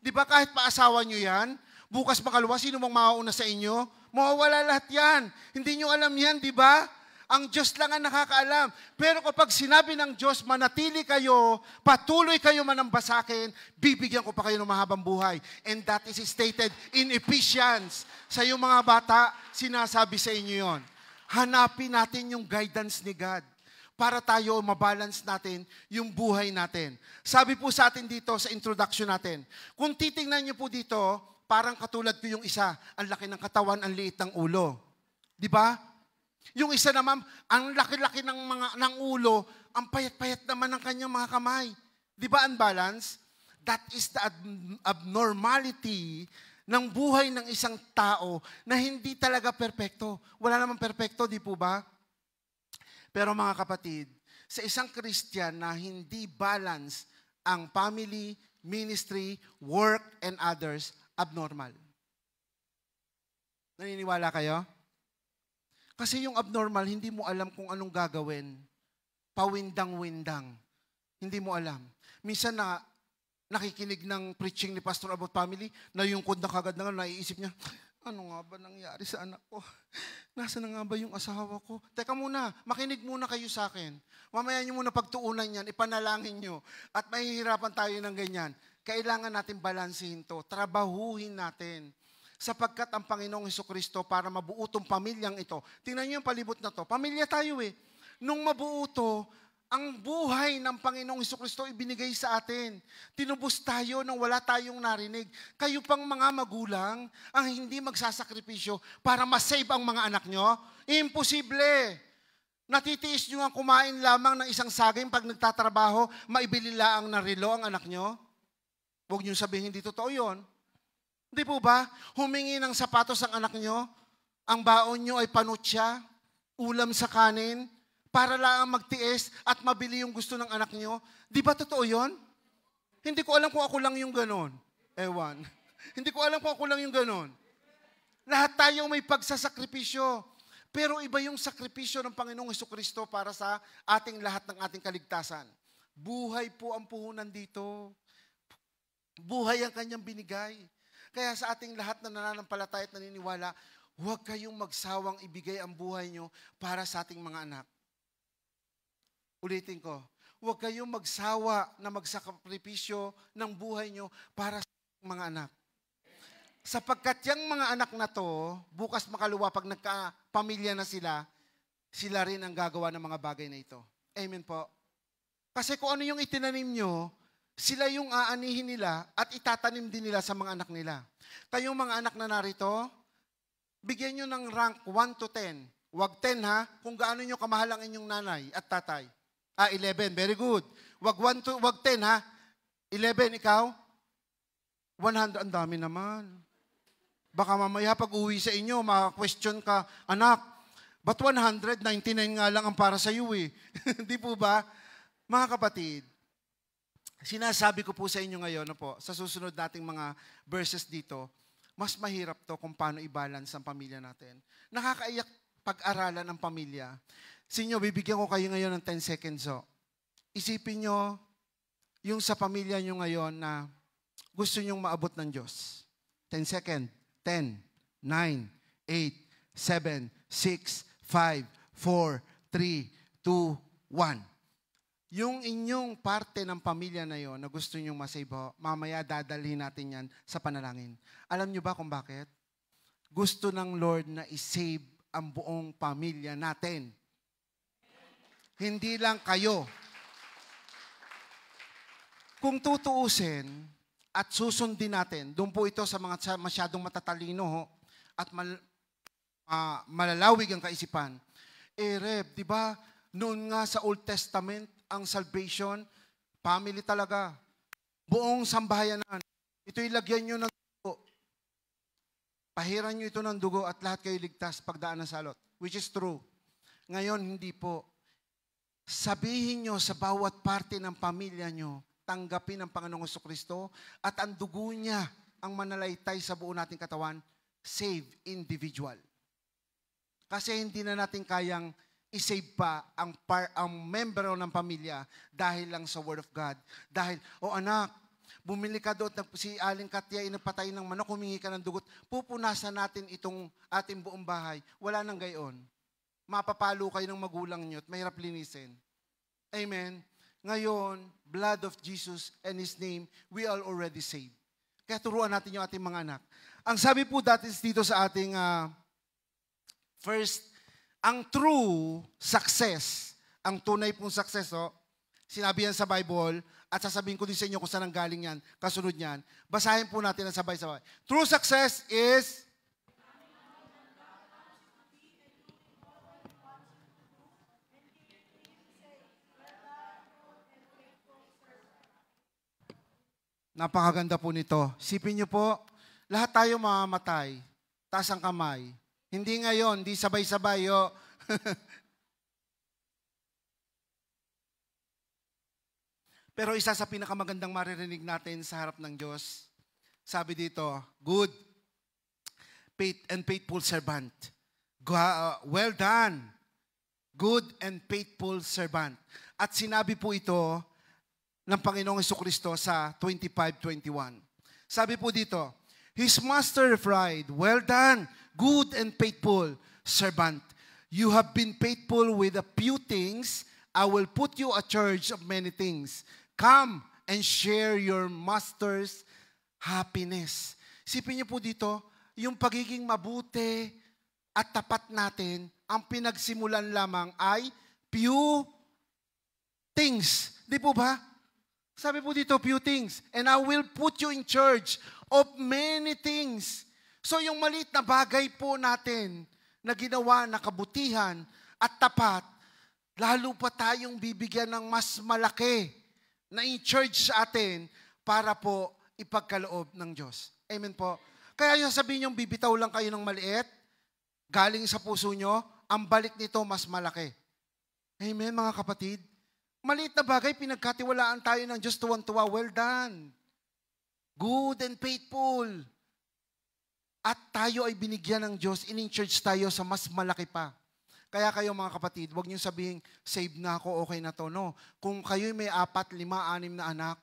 Di ba kahit paasawa nyo yan, bukas makalawa, sino mang mauuna sa inyo? Mawawala lahat yan. Hindi nyo alam yan, di ba? Ang Diyos lang ang nakakaalam. Pero kapag sinabi ng Diyos, manatili kayo, patuloy kayo manambasakin, bibigyan ko pa kayo ng mahabang buhay. And that is stated in Ephesians. Sa iyong mga bata, sinasabi sa inyo yon. Hanapin natin yung guidance ni God para tayo mabalance natin yung buhay natin. Sabi po sa atin dito sa introduction natin, kung titingnan niyo po dito, parang katulad ko yung isa, ang laki ng katawan, ang liit ng ulo. Di ba? Yung isa naman, ang laki-laki ng ulo, ang payat-payat naman ng kanyang mga kamay. Di ba unbalance? That is the abnormality ng buhay ng isang tao na hindi talaga perpekto. Wala namang perpekto, di po ba? Pero mga kapatid, sa isang Christian na hindi balance ang family, ministry, work, and others, abnormal. Naniniwala kayo? Kasi yung abnormal, hindi mo alam kung anong gagawin. Pawindang-windang. Hindi mo alam. Minsan na, nakikinig ng preaching ni Pastor about family, nayungkod na kagad na naiisip niya, ano nga ba nangyari sa anak ko? Nasaan na nga ba yung asawa ko? Teka muna, makinig muna kayo sa akin. Mamaya niyo muna pagtuunan yan, ipanalangin niyo. At mahihirapan tayo ng ganyan. Kailangan natin balansehin to. Trabahuhin natin. Sapagkat ang Panginoong Hesukristo para mabuo tong pamilyang ito. Tingnan niyo yung palibot na to. Pamilya tayo eh. Nung mabuo to, ang buhay ng Panginoong Hesukristo ibinigay sa atin. Tinubos tayo nang wala tayong narinig. Kayo pang mga magulang ang hindi magsasakripisyo para masave ang mga anak nyo? Imposible. Natitiis nyo ang kumain lamang ng isang saging pag nagtatrabaho, maibili laang ng relo ang anak nyo? Huwag nyo sabihin hindi totoo yun. Hindi po ba? Humingi ng sapatos ang anak nyo, ang baon nyo ay panutya, ulam sa kanin, para lang magtiis at mabili yung gusto ng anak nyo. Di ba totoo yun? Hindi ko alam kung ako lang yung ganon. Ewan. Hindi ko alam kung ako lang yung ganon. Lahat tayo may pagsasakripisyo. Pero iba yung sakripisyo ng Panginoong Hesukristo para sa ating lahat ng ating kaligtasan. Buhay po ang puhunan dito. Buhay ang kanyang binigay. Kaya sa ating lahat na nananampalataya at naniniwala, huwag kayong magsawang ibigay ang buhay nyo para sa ating mga anak. Ulitin ko, huwag kayong magsawa na magsakripisyo ng buhay nyo para sa mga anak. Sapagkat yung mga anak na to, bukas makaluwa pag nagkapamilya na sila rin ang gagawa ng mga bagay na ito. Amen po. Kasi kung ano yung itinanim nyo, sila yung aanihin nila at itatanim din nila sa mga anak nila. Kayong mga anak na narito, bigyan nyo ng rank 1 to 10. Huwag 10 ha, kung gaano nyo kamahal ang inyong nanay at tatay. 11. Very good. Wag 10 ha. 11, ikaw? 100. Ang dami naman. Baka mamaya pag uwi sa inyo, ma-question ka, anak, ba't 100? 99 nga lang ang para sa iyo eh. Di po ba? Mga kapatid, sinasabi ko po sa inyo ngayon, sa susunod nating mga verses dito, mas mahirap to kung paano i-balance ang pamilya natin. Nakakaiyak pag-aralan ang pamilya. Sinyo, bibigyan ko kayo ngayon ng 10 seconds. Isipin nyo yung sa pamilya nyo ngayon na gusto nyong maabot ng Diyos. 10 seconds. 10, 9, 8, 7, 6, 5, 4, 3, 2, 1. Yung inyong parte ng pamilya na yon na gusto nyong masave, mamaya dadalhin natin yan sa panalangin. Alam nyo ba kung bakit? Gusto ng Lord na isave ang buong pamilya natin. Hindi lang kayo. Kung tutuusin at susundin natin, doon po ito sa mga masyadong matatalino at malalawig ang kaisipan. Reb, di ba, noon nga sa Old Testament, ang salvation, family talaga. Buong sambahayanan. Ito'y lagyan nyo ng dugo. Pahiran nyo ito ng dugo at lahat kayo ligtas pagdaan ng salot. Which is true. Ngayon, hindi po. Sabihin nyo sa bawat parte ng pamilya nyo, tanggapin ang Panginoong Hesukristo at ang dugo niya ang manalaytay sa buo nating katawan, save individual. Kasi hindi na natin kayang isave pa ang member ng pamilya dahil lang sa Word of God. Dahil, anak, bumili ka doon, si Aling Katya ay nagpatay ng manok, humingi ka ng dugot, pupunasan natin itong ating buong bahay. Wala nang gayon. Mapapalo kayo ng magulang nyo at mahirap linisin. Amen. Ngayon, blood of Jesus and His name, we are already saved. Kaya turuan natin yung ating mga anak. Ang sabi po dati dito sa ating first, ang true success, ang tunay pong success, sinabi yan sa Bible, at sasabihin ko din sa inyo kung saan ang galing yan, kasunod yan. Basahin po natin ang sabay-sabay. True success is napakaganda po nito. Sipin niyo po, lahat tayo mamamatay. Taas ang kamay. Hindi ngayon, hindi sabay-sabay. Pero isa sa pinakamagandang maririnig natin sa harap ng Diyos, sabi dito, good and faithful servant. Well done, good and faithful servant. At sinabi po ito, ng Panginoong Jesucristo sa 25:21. Sabi po dito, His master replied, "Well done, good and faithful servant. You have been faithful with a few things. I will put you a charge of many things. Come and share your master's happiness." Isipin niyo po dito, yung pagiging mabuti at tapat natin, ang pinagsimulan lamang ay few things. Di po ba? Sabi po dito, few things. And I will put you in charge of many things. So yung maliit na bagay po natin na ginawa na kabutihan at tapat, lalo pa tayong bibigyan ng mas malaki na in charge sa atin para po ipagkaloob ng Diyos. Amen po. Kaya yung sabihin yung bibitaw lang kayo ng maliit, galing sa puso nyo, ang balik nito mas malaki. Amen mga kapatid. Maliit na bagay, pinagkatiwalaan tayo ng Diyos, tuwan-tuwa. Well done. Good and faithful. At tayo ay binigyan ng Diyos, in-charge tayo sa mas malaki pa. Kaya kayo mga kapatid, huwag niyo sabihin, save na ako, okay na to. No. Kung kayo may 4, 5, 6 na anak,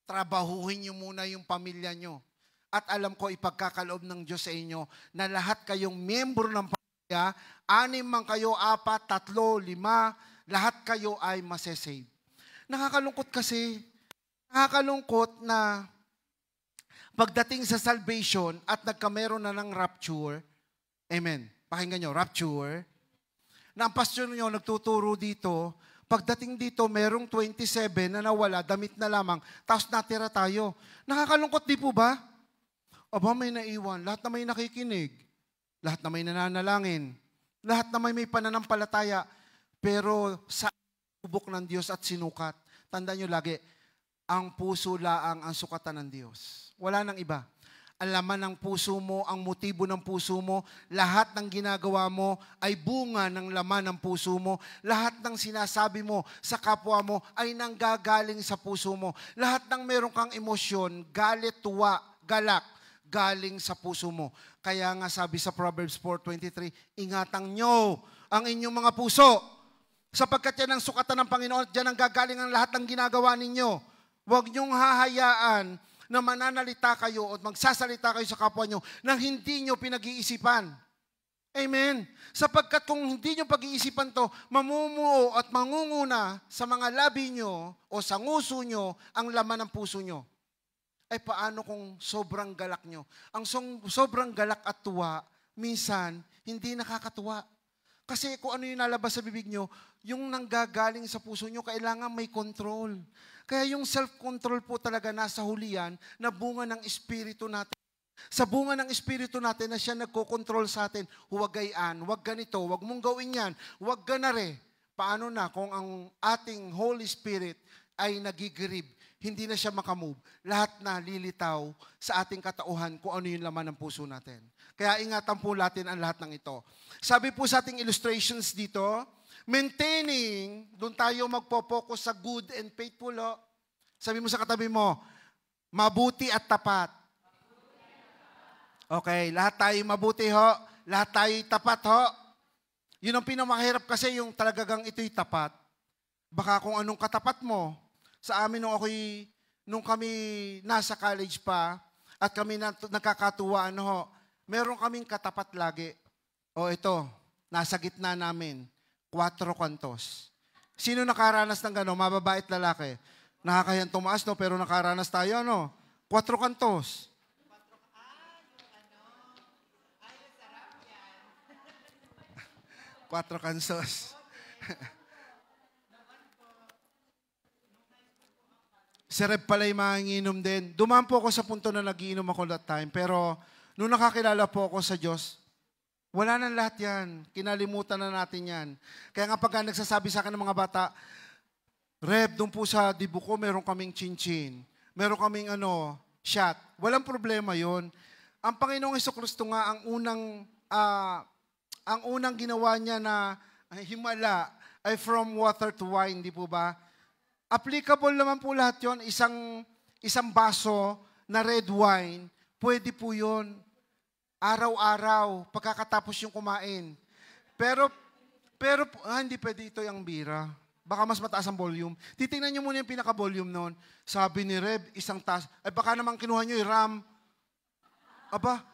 trabahuhin niyo muna yung pamilya niyo. At alam ko, ipagkakaloob ng Diyos sa inyo na lahat kayong miyembro ng pamilya, 6 man kayo, 4, 3, 5, lahat kayo ay masesave. Nakakalungkot kasi, na pagdating sa salvation at nagkameron na ng rapture, amen, pakinggan nyo, rapture, na ang pastor nyo nagtuturo dito, pagdating dito, merong 27 na nawala, damit na lamang, tapos natira tayo. Nakakalungkot di po ba? Aba, may naiwan, lahat na may nakikinig, lahat na may nananalangin, lahat na may pananampalataya, pero sa subok ng Diyos at sinukat, tandaan nyo lagi, ang puso laang ang sukatan ng Diyos. Wala nang iba. Ang laman ng puso mo, ang motibo ng puso mo, lahat ng ginagawa mo ay bunga ng laman ng puso mo. Lahat ng sinasabi mo sa kapwa mo ay nanggagaling sa puso mo. Lahat ng meron kang emosyon, galit, tuwa, galak, galing sa puso mo. Kaya nga sabi sa Proverbs 4:23, ingatan nyo ang inyong mga puso. Sapagkat yan ang sukatan ng Panginoon at dyan ang gagaling ang lahat ng ginagawa ninyo. Huwag niyong hahayaan na mananalita kayo at magsasalita kayo sa kapwa nyo nang hindi nyo pinag-iisipan. Amen. Sapagkat kung hindi nyo pag-iisipan to, mamumuo at mangunguna sa mga labi nyo o sa nguso nyo ang laman ng puso nyo. Ay paano kung sobrang galak nyo? Ang sobrang galak at tuwa, minsan, hindi nakakatuwa. Kasi kung ano yung nalabas sa bibig nyo, yung nanggagaling sa puso nyo, kailangan may control. Kaya yung self-control po talaga nasa hulihan na bunga ng Espiritu natin. Sa bunga ng Espiritu natin na siya nagkocontrol sa atin, huwag gayaan, huwag ganito, huwag mong gawin yan, huwag ganare. Paano na kung ang ating Holy Spirit ay nagigirib, hindi na siya makamove, lahat na lilitaw sa ating katauhan kung ano yung laman ng puso natin. Kaya ingatan po natin ang lahat ng ito. Sabi po sa ating illustrations dito, maintaining, doon tayo magpo-focus sa good and faithful. Ho. Sabi mo sa katabi mo, mabuti at tapat. Okay, lahat tayo mabuti ho, lahat tayo tapat ho. Yun ang pinakamahirap kasi yung talagang ito'y tapat. Baka kung anong katapat mo, sa amin nung kami nasa college pa, at kami nakakatuwa, meron kaming katapat lagi. O ito, nasa gitna namin, 4 kantos. Sino nakaranas ng gano'n? Mababait lalaki. Nakakayang tumaas, no? Pero nakaranas tayo, no? 4 kantos. 4 kantos. Si Reb pala yung manginginom din. Dumaan po ako sa punto na nagiinom ako that time. Pero nung nakakilala po ako sa Diyos, wala nang lahat yan. Kinalimutan na natin yan. Kaya nga pagka nagsasabi sa akin ng mga bata, Reb, doon po sa dibu ko, meron kaming chinchin. Meron kaming shot. Walang problema yon. Ang Panginoong Jesucristo nga, ang unang ginawa niya na himala ay from water to wine, di po ba? Applicable naman po lahat yon. Isang baso na red wine, pwede po yun. Araw-araw, pagkakatapos yung kumain. Pero hindi pwede ito yung bira. Baka mas mataas ang volume. Titingnan nyo muna yung pinaka-volume noon. Sabi ni Reb, isang taas. Ay baka naman kinuha nyo yung RAM. Aba,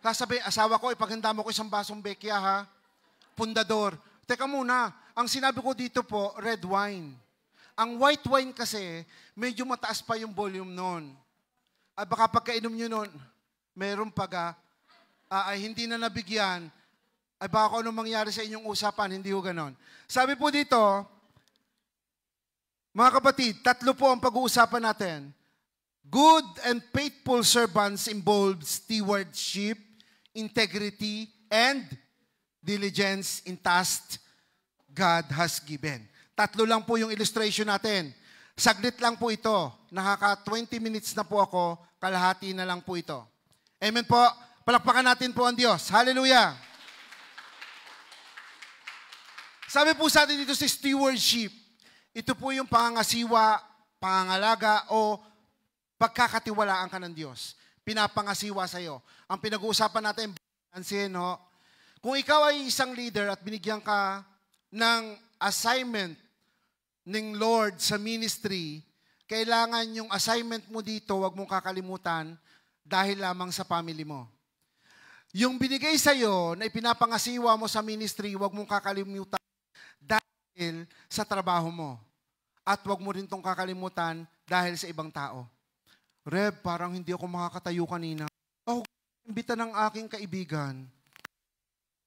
sasabi, asawa ko, ipaganda mo ko isang basong bekya ha. Pundador. Teka muna, ang sinabi ko dito po, red wine. Ang white wine kasi, medyo mataas pa yung volume noon. At baka pagkainom nyo noon, meron ay hindi na nabigyan, ay baka kung anong mangyari sa inyong usapan, hindi ho ganon. Sabi po dito, mga kapatid, 3 po ang pag-uusapan natin. Good and faithful servants involves stewardship, integrity, and diligence in tasks God has given. 3 lang po yung illustration natin. Saglit lang po ito. Nakaka 20 minutes na po ako, kalahati na lang po ito. Amen po. Palakpakan natin po ang Diyos. Hallelujah. Sabi po sa atin dito si stewardship. Ito po yung pangangasiwa, pangangalaga, o pagkakatiwalaan ka ng Diyos. Pinapangasiwa sa iyo. Ang pinag-uusapan natin, pansin, no? Kung ikaw ay isang leader at binigyan ka ng assignment ng Lord sa ministry, kailangan yung assignment mo dito, wag mong kakalimutan dahil lamang sa family mo. Yung binigay sa iyo na ipinapangasiwa mo sa ministry, wag mong kakalimutan dahil sa trabaho mo. At wag mo rin tong kakalimutan dahil sa ibang tao. Reb, parang hindi ako makakatayo kanina. Imbita ng aking kaibigan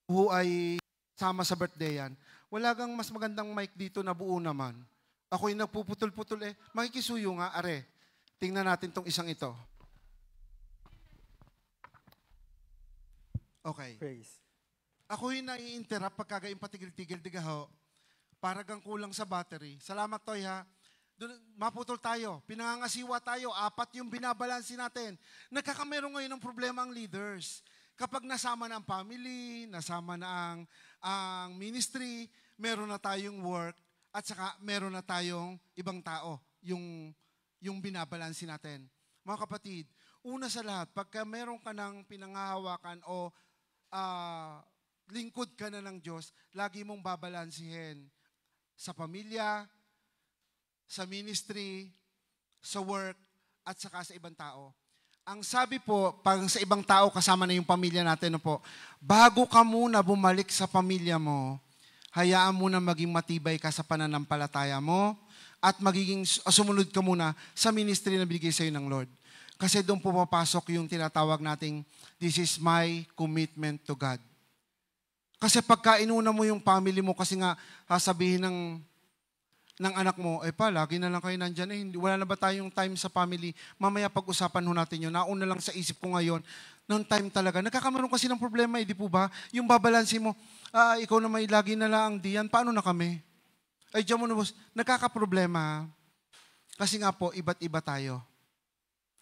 who ay sama sa birthday yan. Wala kang mas magandang mic dito na buo naman. Ako'y nagpuputol-putol eh. Makikisuyo nga, are. Tingnan natin tong isang ito. Okay. Praise. Ako'y nai-interrupt pagkagayon patigil-tigil, digaho. Para kang kulang sa battery. Salamat, Toy, ha. Doon, maputol tayo. Pinangangasiwa tayo. 4 yung binabalansi natin. Nagkakameron ngayon ng problema ang leaders. Kapag nasama na ang family, nasama na ang ministry, meron na tayong work, at saka meron na tayong ibang tao, yung binabalansi natin. Mga kapatid, una sa lahat, pagka meron ka ng pinanghahawakan o lingkod ka na ng Diyos, lagi mong babalansihin sa pamilya, sa ministry, sa work, at saka sa ibang tao. Ang sabi po, pag sa ibang tao, kasama na yung pamilya natin, po, bago ka muna bumalik sa pamilya mo, hayaan mo na maging matibay ka sa pananampalataya mo at magiging sumunod ka muna sa ministry na binigay sa iyo ng Lord. Kasi doon po papasok yung tinatawag nating, this is my commitment to God. Kasi pagka inuna mo yung family mo, kasi nga sasabihin ng anak mo, lagi na lang kayo nandyan, wala na ba tayong time sa family? Mamaya pag-usapan ho natin yun. Nauna lang sa isip ko ngayon, noong time talaga. Nagkakameron kasi ng problema, di po ba? Yung babalansin mo, ikaw na may lagi na lang diyan, paano na kami? Diyan mo na boss, nagkakaproblema. Kasi nga po, iba't iba tayo.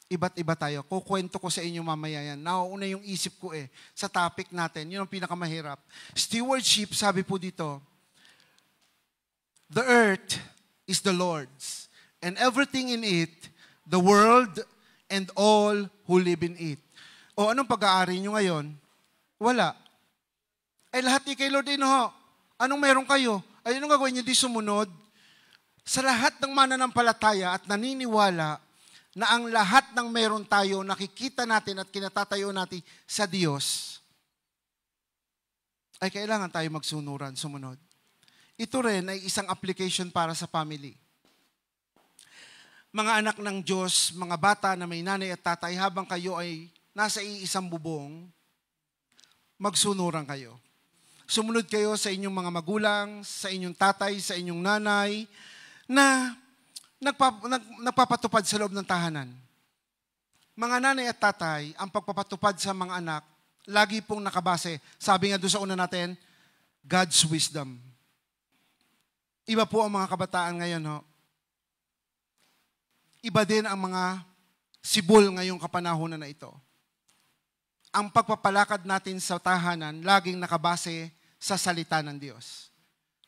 Iba't iba tayo. Kukwento ko sa inyo mamaya yan. Nauuna yung isip ko sa topic natin. Yun ang pinakamahirap. Stewardship, sabi po dito, the earth is the Lord's, and everything in it, the world, and all who live in it. O anong pag-aari nyo ngayon? Wala. Lahat kay Lord ho. Anong meron kayo? Anong gagawin nyo? Di sumunod. Sa lahat ng mananampalataya at naniniwala na ang lahat ng meron tayo, nakikita natin at kinatatayo natin sa Diyos, ay kailangan tayo magsunuran, sumunod. Ito rin ay isang application para sa family. Mga anak ng Diyos, mga bata na may nanay at tatay, habang kayo ay nasa iisang bubong, magsunuran kayo. Sumunod kayo sa inyong mga magulang, sa inyong tatay, sa inyong nanay, na nagpapatupad sa loob ng tahanan. Mga nanay at tatay, ang pagpapatupad sa mga anak, lagi pong nakabase. Sabi nga doon sa una natin, God's wisdom. Iba po ang mga kabataan ngayon, ho. Iba din ang mga sibol ngayong kapanahonan na ito. Ang pagpapalakad natin sa tahanan, laging nakabase sa salita ng Diyos.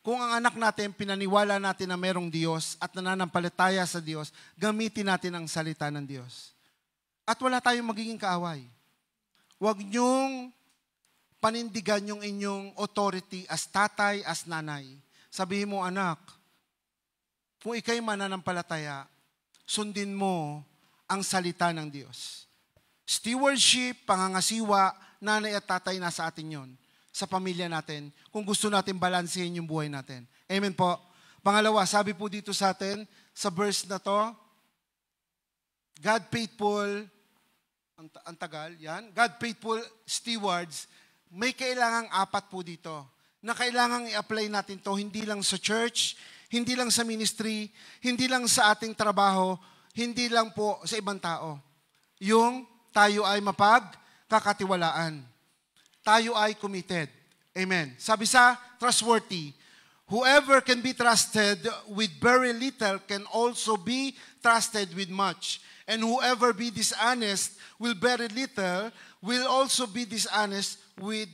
Kung ang anak natin, pinaniwala natin na merong Diyos at nananampalataya sa Diyos, gamitin natin ang salita ng Diyos. At wala tayong magiging kaaway. Huwag niyong panindigan yung inyong authority as tatay, as nanay. Sabihin mo, anak, kung ikay mananampalataya, sundin mo ang salita ng Diyos. Stewardship, pangangasiwa, nanay at tatay, nasa atin yon. Sa pamilya natin, kung gusto natin balansehin yung buhay natin. Amen po. Pangalawa, sabi po dito sa atin, sa verse na to, God faithful, ang tagal, yan. God faithful stewards, may kailangang 4 po dito na kailangang i-apply natin to, hindi lang sa church, hindi lang sa ministry, hindi lang sa ating trabaho, hindi lang po sa ibang tao. Yung tayo ay mapagkakatiwalaan. Tayo ay committed. Amen. Sabi sa trustworthy, whoever can be trusted with very little can also be trusted with much. And whoever be dishonest will very little, will also be dishonest with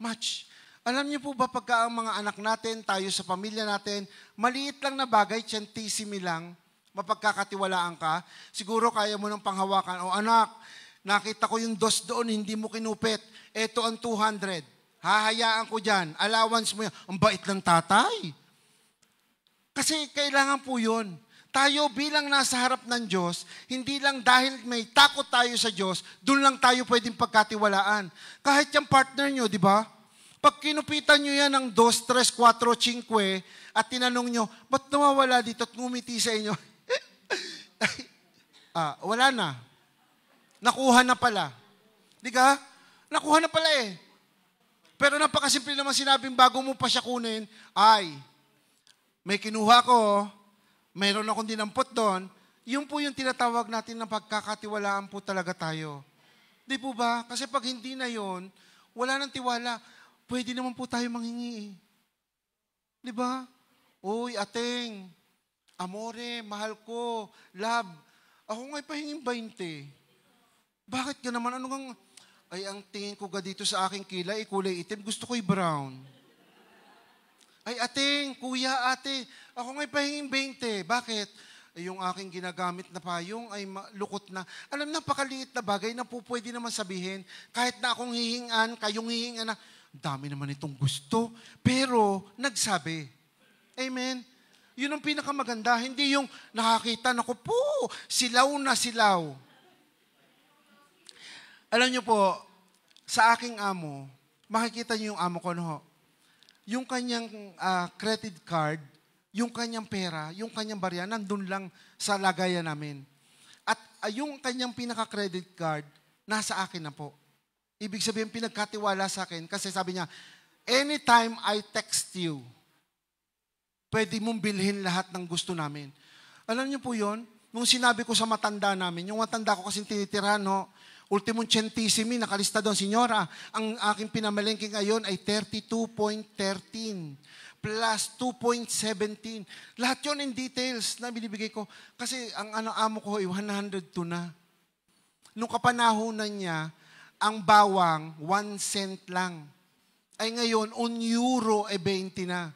much. Alam niyo po ba pagka ang mga anak natin, tayo sa pamilya natin, maliit lang na bagay, tiyantisimi lang, mapagkakatiwalaan ka, siguro kaya mo ng panghawakan, o anak, nakita ko yung dos doon, hindi mo kinupit, eto ang 200, hahayaan ko dyan, allowance mo yan, ang bait ng tatay. Kasi kailangan po yun. Tayo bilang nasa harap ng Diyos, hindi lang dahil may takot tayo sa Diyos, doon lang tayo pwedeng pagkatiwalaan. Kahit yung partner nyo, di ba? Pag kinupitan nyo yan ng 2, 3, 4, 5, at tinanong nyo, ba't nawawala dito at ngumiti sa inyo? Wala na. Nakuha na pala. Di ka? Nakuha na pala eh. Pero napakasimple naman sinabing bago mo pa siya kunin, ay, may kinuha ko, mayroon akong dinampot doon, yun po yung tinatawag natin na pagkakatiwalaan po talaga tayo. Di po ba? Kasi pag hindi na yun, wala nang tiwala. Pwede naman po tayo manghingi. Di ba? Uy, ateng, amore, mahal ko, love, ako nga'y pahingin 20. Bakit ka naman? Ano kang, ay ang tingin ko ga dito sa aking kilay, kulay itim, gusto ko'y brown. Ay ateng, kuya, ate, ako nga'y pahingin 20. Bakit? Ay, yung aking ginagamit na payong ay lukot na. Alam, napakaliit na bagay na po pwede naman sabihin, kahit na akong hihingan, kayong hihingan na, dami naman itong gusto, pero nagsabi. Amen? Yun ang pinakamaganda. Hindi yung nakakita, naku po, silaw na silaw. Alam niyo po, sa aking amo, makikita niyo yung amo ko, no? Yung kanyang credit card, yung kanyang pera, yung kanyang barya, nandun lang sa lagayan namin. At yung kanyang pinaka-credit card, nasa akin na po. Ibig sabihin, pinagkatiwala sa akin kasi sabi niya, anytime I text you, pwede mong bilhin lahat ng gusto namin. Alam niyo po yun? Nung sinabi ko sa matanda namin, yung matanda ko kasi tinitirahan, no? Ultimong centisimi, nakalista doon, Senyora, ang aking pinamalengke ngayon ay 32.13 plus 2.17. Lahat yun in details na binibigay ko. Kasi ang amo ko ay 102 na. Nung kapanahonan niya, ang bawang, 1 cent lang. Ay ngayon, €1 ay 20 na.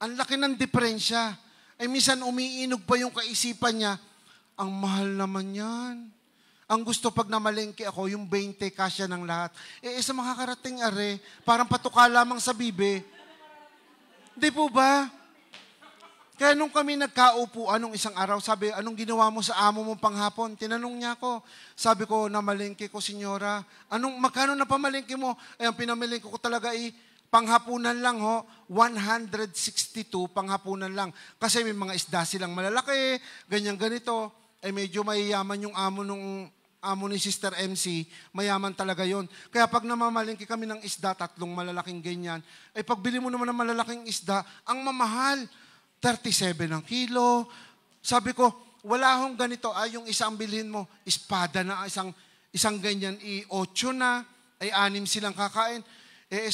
Ang laki ng diferensya. Ay minsan umiinog pa yung kaisipan niya, ang mahal naman yan. Ang gusto pag namalengke ako, yung 20 kasya ng lahat. Sa makakarating are, parang patuka lamang sa bibe. Di po ba? Kaya nung kami nagkaupuan nung isang araw, sabi, anong ginawa mo sa amo mo panghapon? Tinanong niya ako. Sabi ko, namalengke ko, Senyora. Magkano na pamalengke mo? Ay, ang pinamalengke ko talaga panghapunan lang ho, 162 panghapunan lang. Kasi may mga isda silang malalaki, ganyan ganito. Ay medyo mayayaman yung amo ni Sister MC, mayaman talaga yon. Kaya pag namamalengke kami ng isda, 3 malalaking ganyan, ay pagbili mo naman ng malalaking isda, ang mamahal, 37 ang kilo. Sabi ko, wala hong ganito. Yung isang bilhin mo, espada na, isang ganyan, 8 na, ay 6 silang kakain.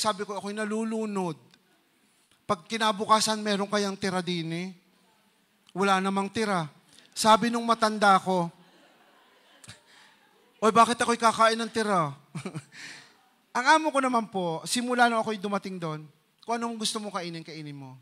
Sabi ko, ako'y nalulunod. Pag kinabukasan, meron kayang tira din wala namang tira. Sabi nung matanda ko, oy, bakit ako'y kakain ng tira? Ang amo ko naman po, simula nung ako'y dumating doon, kung anong gusto mo kainin, kainin mo.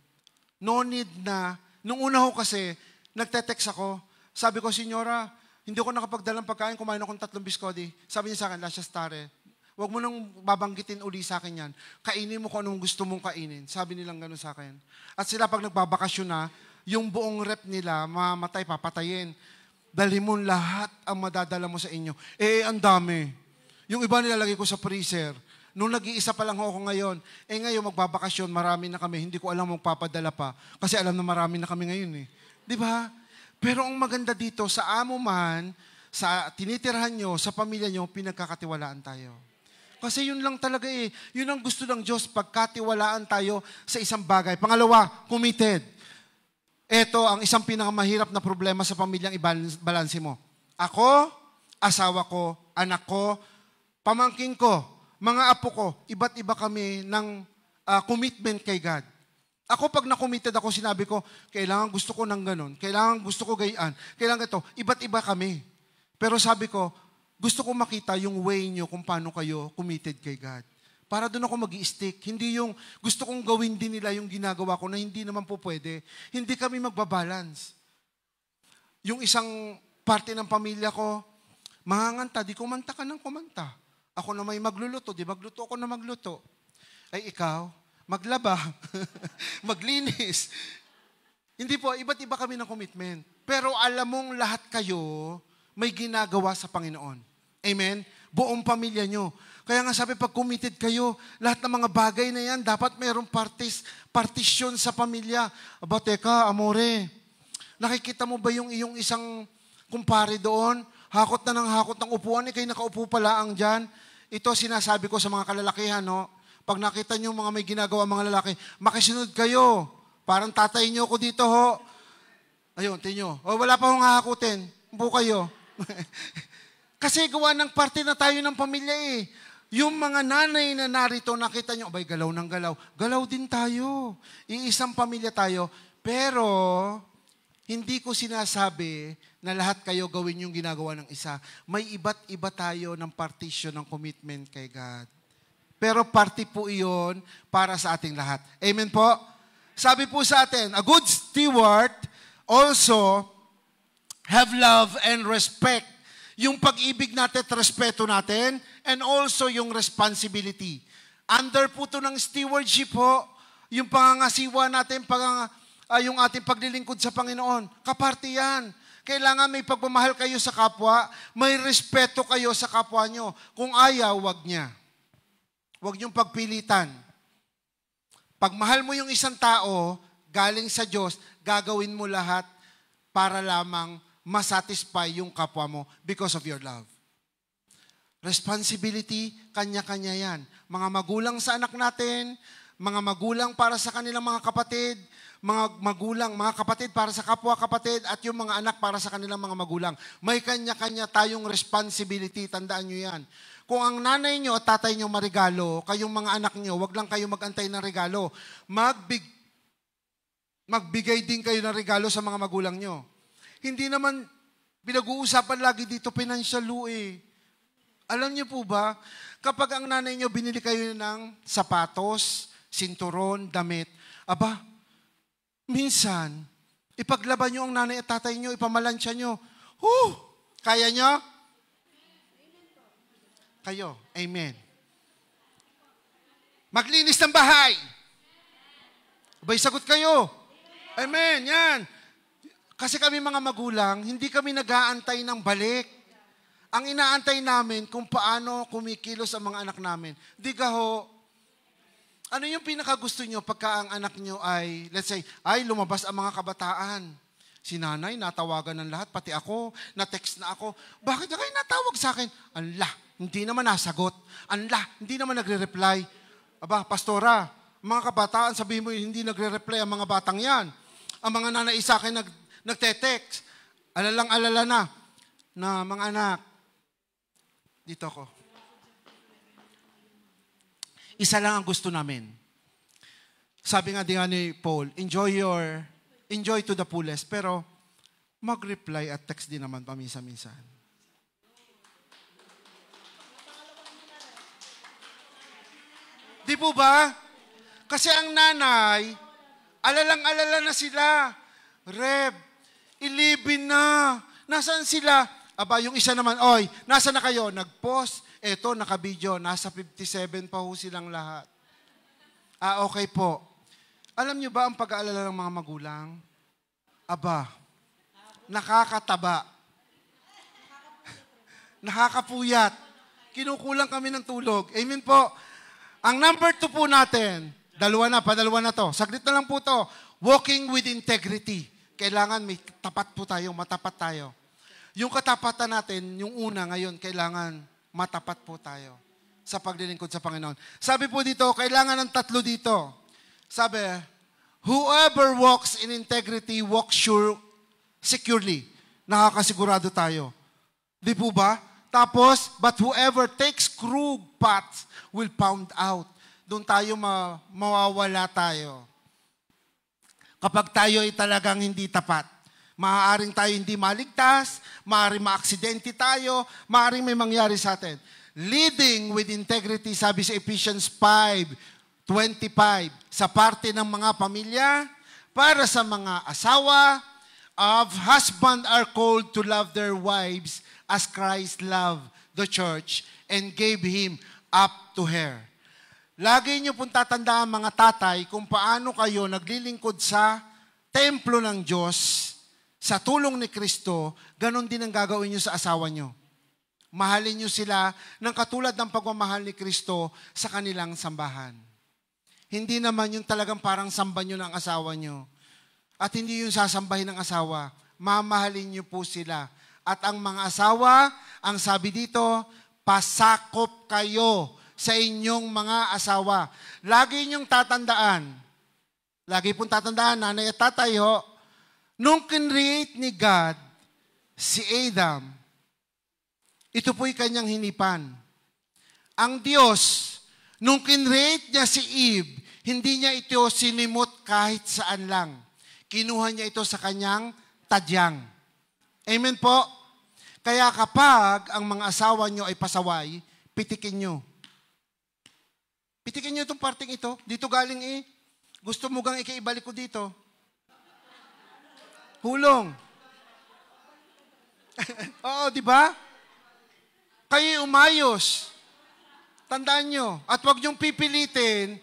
No need na. Nung una ko kasi, nagte-text ako. Sabi ko, Senyora, hindi ako nakapagdalang pagkain, kumain akong 3 biskodi. Sabi niya sa akin, lascia stare. Huwag mo nang babanggitin uli sa akin yan. Kainin mo kung anong gusto mong kainin. Sabi nilang gano'n sa akin. At sila pag nagbabakasyon na, yung buong rep nila, mamatay, papatayin. Dalhin mo lahat ang madadala mo sa inyo. Ang dami. Yung iba nilalagay ko sa freezer. Nung nag-iisa pa lang ako ngayon, ngayon magbabakasyon, marami na kami. Hindi ko alam magpapadala pa. Kasi alam na marami na kami ngayon eh. Di ba? Pero ang maganda dito, sa amo man, sa tinitirhan nyo, sa pamilya nyo, pinagkakatiwalaan tayo. Kasi yun lang talaga eh. Yun ang gusto ng Diyos, pagkatiwalaan tayo sa isang bagay. Pangalawa, committed. Ito ang isang pinakamahirap na problema sa pamilyang ibalanse mo. Ako, asawa ko, anak ko, pamangking ko, mga apo ko, iba't iba kami ng commitment kay God. Ako pag na-committed ako, sinabi ko, kailangan gusto ko ng ganun, kailangan gusto ko gayaan, kailangan ito, iba't iba kami. Pero sabi ko, gusto ko makita yung way nyo kung paano kayo committed kay God. Para doon ako mag-i-stick. Hindi yung gusto kong gawin din nila yung ginagawa ko na hindi naman po pwede. Hindi kami magbabalance. Yung isang parte ng pamilya ko, manganganta, di kumanta ka ng kumanta. Ako na may magluluto, di magluto ako na magluto. Ay ikaw, maglaba, maglinis. Hindi po, iba't iba kami ng commitment. Pero alam mong lahat kayo may ginagawa sa Panginoon. Amen? Buong pamilya nyo. Kaya nga sabi, pag committed kayo, lahat ng mga bagay na yan, dapat mayroong partisyon sa pamilya. Aba, teka, amore, nakikita mo ba yung iyong isang kumpare doon? Hakot na ng hakot ng upuan, kayo nakaupo pala ang dyan. Ito sinasabi ko sa mga kalalakihan, no? Pag nakita nyo mga may ginagawa mga lalaki, makisunod kayo. Parang tatay nyo ko dito, ho. Ayun, tingin nyo. Wala pa akong hahakutin. Upo kayo. Kasi gawa ng parte na tayo ng pamilya eh. Yung mga nanay na narito, nakita nyo, abay, galaw ng galaw. Galaw din tayo. Iisang pamilya tayo. Pero, hindi ko sinasabi na lahat kayo gawin yung ginagawa ng isa. May iba't iba tayo ng partition ng commitment kay God. Pero parte po iyon para sa ating lahat. Amen po? Sabi po sa atin, a good steward also have love and respect. Yung pag-ibig natin at respeto natin, and also yung responsibility. Under po ito ng stewardship po, yung pangangasiwa natin, yung ating paglilingkod sa Panginoon. Kaparte yan. Kailangan may pagmamahal kayo sa kapwa, may respeto kayo sa kapwa nyo. Kung ayaw, wag niya. Wag niyong pagpilitan. Pag mahal mo yung isang tao, galing sa Diyos, gagawin mo lahat para lamang masatisfy yung kapwa mo because of your love. Responsibility, kanya-kanya yan. Mga magulang sa anak natin, mga magulang para sa kanilang mga kapatid, mga kapatid para sa kapwa-kapatid, at yung mga anak para sa kanilang mga magulang. May kanya-kanya tayong responsibility, tandaan nyo yan. Kung ang nanay nyo at tatay nyo marigalo, kayong mga anak nyo, wag lang kayo magantay ng regalo. Magbigay din kayo ng regalo sa mga magulang nyo. Hindi naman pinag-uusapan lagi dito financial law eh. Alam niyo po ba, kapag ang nanay niyo binili kayo ng sapatos, sinturon, damit, aba, minsan, ipaglaban niyo ang nanay at tatay niyo, ipamalansya niyo. Kaya niyo? Kayo, amen. Maglinis ng bahay. Abay, sagot kayo. Amen, yan. Kasi kami mga magulang, hindi kami nag-aantay ng balik. Ang inaantay namin kung paano kumikilos ang mga anak namin. Di ka ho, ano yung pinakagusto nyo pagka ang anak nyo ay, let's say, ay lumabas ang mga kabataan. Si nanay, natawagan ng lahat, pati ako, na-text na ako. Bakit na kayo natawag sa akin? Anla, hindi naman nasagot. Anla, hindi naman nagre-reply. Aba, pastora, mga kabataan, sabihin mo hindi nagre-reply ang mga batang yan. Ang mga nanay sa akin nagte-text. Alalang-alala na mga anak, dito ako. Isa lang ang gusto namin. Sabi nga ni Paul, enjoy to the fullest, pero mag-reply at text din naman paminsan-minsan. Di po ba? Kasi ang nanay, alalang-alala na sila. Reb, 11 na. Nasaan sila? Aba, yung isa naman, oy, nasa na kayo? Nag-post, Eto, naka-video, nasa 57 pa ho silang lahat. Okay po. Alam niyo ba ang pag-aalala ng mga magulang? Aba, nakakataba. Nakakapuyat. Kinukulang kami ng tulog. Amen po. Ang number 2 po natin, padalawa na to. Saglit na lang po to. Walking with integrity. Kailangan may tapat po tayo, matapat tayo. Yung katapatan natin, yung una ngayon, kailangan matapat po tayo sa paglilingkod sa Panginoon. Sabi po dito, kailangan ng 3 dito. Sabi, whoever walks in integrity walks securely. Nakakasigurado tayo. Di po ba? Tapos, but whoever takes crooked paths will found out. Doon tayo mawawala tayo. Kapag tayo ay talagang hindi tapat, maaaring tayo hindi maligtas, maaaring maaksidente tayo, maaaring may mangyari sa atin. Leading with integrity, sabi sa Ephesians 5:25, sa parte ng mga pamilya, para sa mga asawa, of husband are called to love their wives as Christ loved the church and gave him up to her. Lagi niyo pong tatandaan mga tatay kung paano kayo naglilingkod sa templo ng Diyos, sa tulong ni Kristo, ganun din ang gagawin niyo sa asawa niyo. Mahalin niyo sila ng katulad ng pagmamahal ni Kristo sa kanilang sambahan. Hindi naman yung talagang parang samba niyo ng asawa niyo. At hindi yung sasambahin ng asawa. Mamahalin niyo po sila. At ang mga asawa, ang sabi dito, pasakop kayo sa inyong mga asawa. Lagi niyong tatandaan, nanay at tatay ho, nung kinreate ni God si Adam, ito po'y kanyang hinipan. Ang Diyos, nung kinreate niya si Eve, hindi niya ito sinimot kahit saan lang. Kinuha niya ito sa kanyang tadyang. Amen po? Kaya kapag ang mga asawa niyo ay pasaway, pitikin niyo. Pitikin niyo itong parting ito. Dito galing Gusto mo gang ikiibalik ko dito. Hulong. Oo, di ba? Kayo umayos. Tandaan nyo. At huwag niyong pipilitin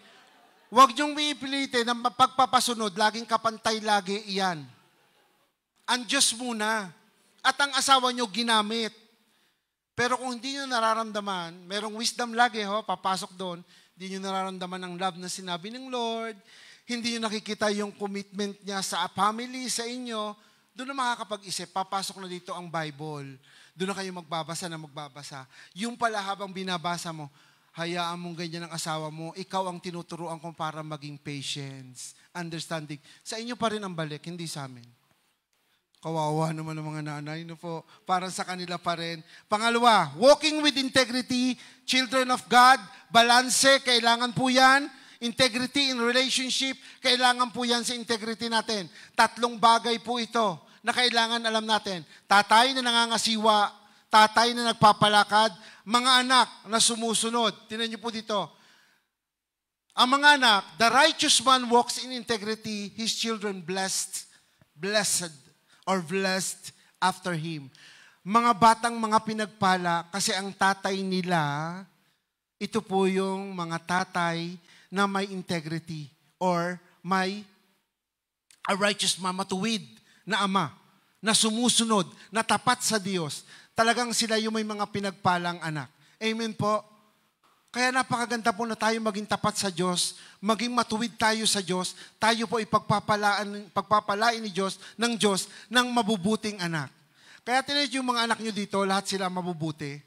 na pagpapasunod, laging kapantay lagi iyan. Ang Diyos muna. At ang asawa nyo ginamit. Pero kung hindi nyo nararamdaman, merong wisdom lagi papasok doon, hindi nyo nararamdaman ang love na sinabi ng Lord, hindi nyo nakikita yung commitment niya sa family, sa inyo, doon na makakapag-isip, papasok na dito ang Bible. Doon na kayo magbabasa. Yung pala habang binabasa mo, hayaan mong ganyan ang asawa mo, ikaw ang tinuturuan ko para maging patience, understanding. Sa inyo pa rin ang balik, hindi sa amin. Kawawa naman ng mga nanay, no po. Para sa kanila pa rin. Pangalawa, walking with integrity, children of God, balanse, kailangan po yan. Integrity in relationship, kailangan po yan sa integrity natin. 3 bagay po ito na kailangan alam natin. Tatay na nangangasiwa, tatay na nagpapalakad, mga anak na sumusunod. Tingnan niyo po dito. Ang mga anak, the righteous man walks in integrity, his children blessed after him. Mga batang mga pinagpala, kasi ang tatay nila, ito po yung mga tatay na may integrity or may a righteous man, matuwid na ama, na sumusunod, na tapat sa Diyos. Talagang sila yung may mga pinagpalang anak. Amen po? Kaya napakaganda po na tayo maging tapat sa Diyos, maging matuwid tayo sa Diyos, tayo po pagpapalain ng Diyos ng mabubuting anak. Kaya tinan yung mga anak nyo dito, lahat sila mabubuti.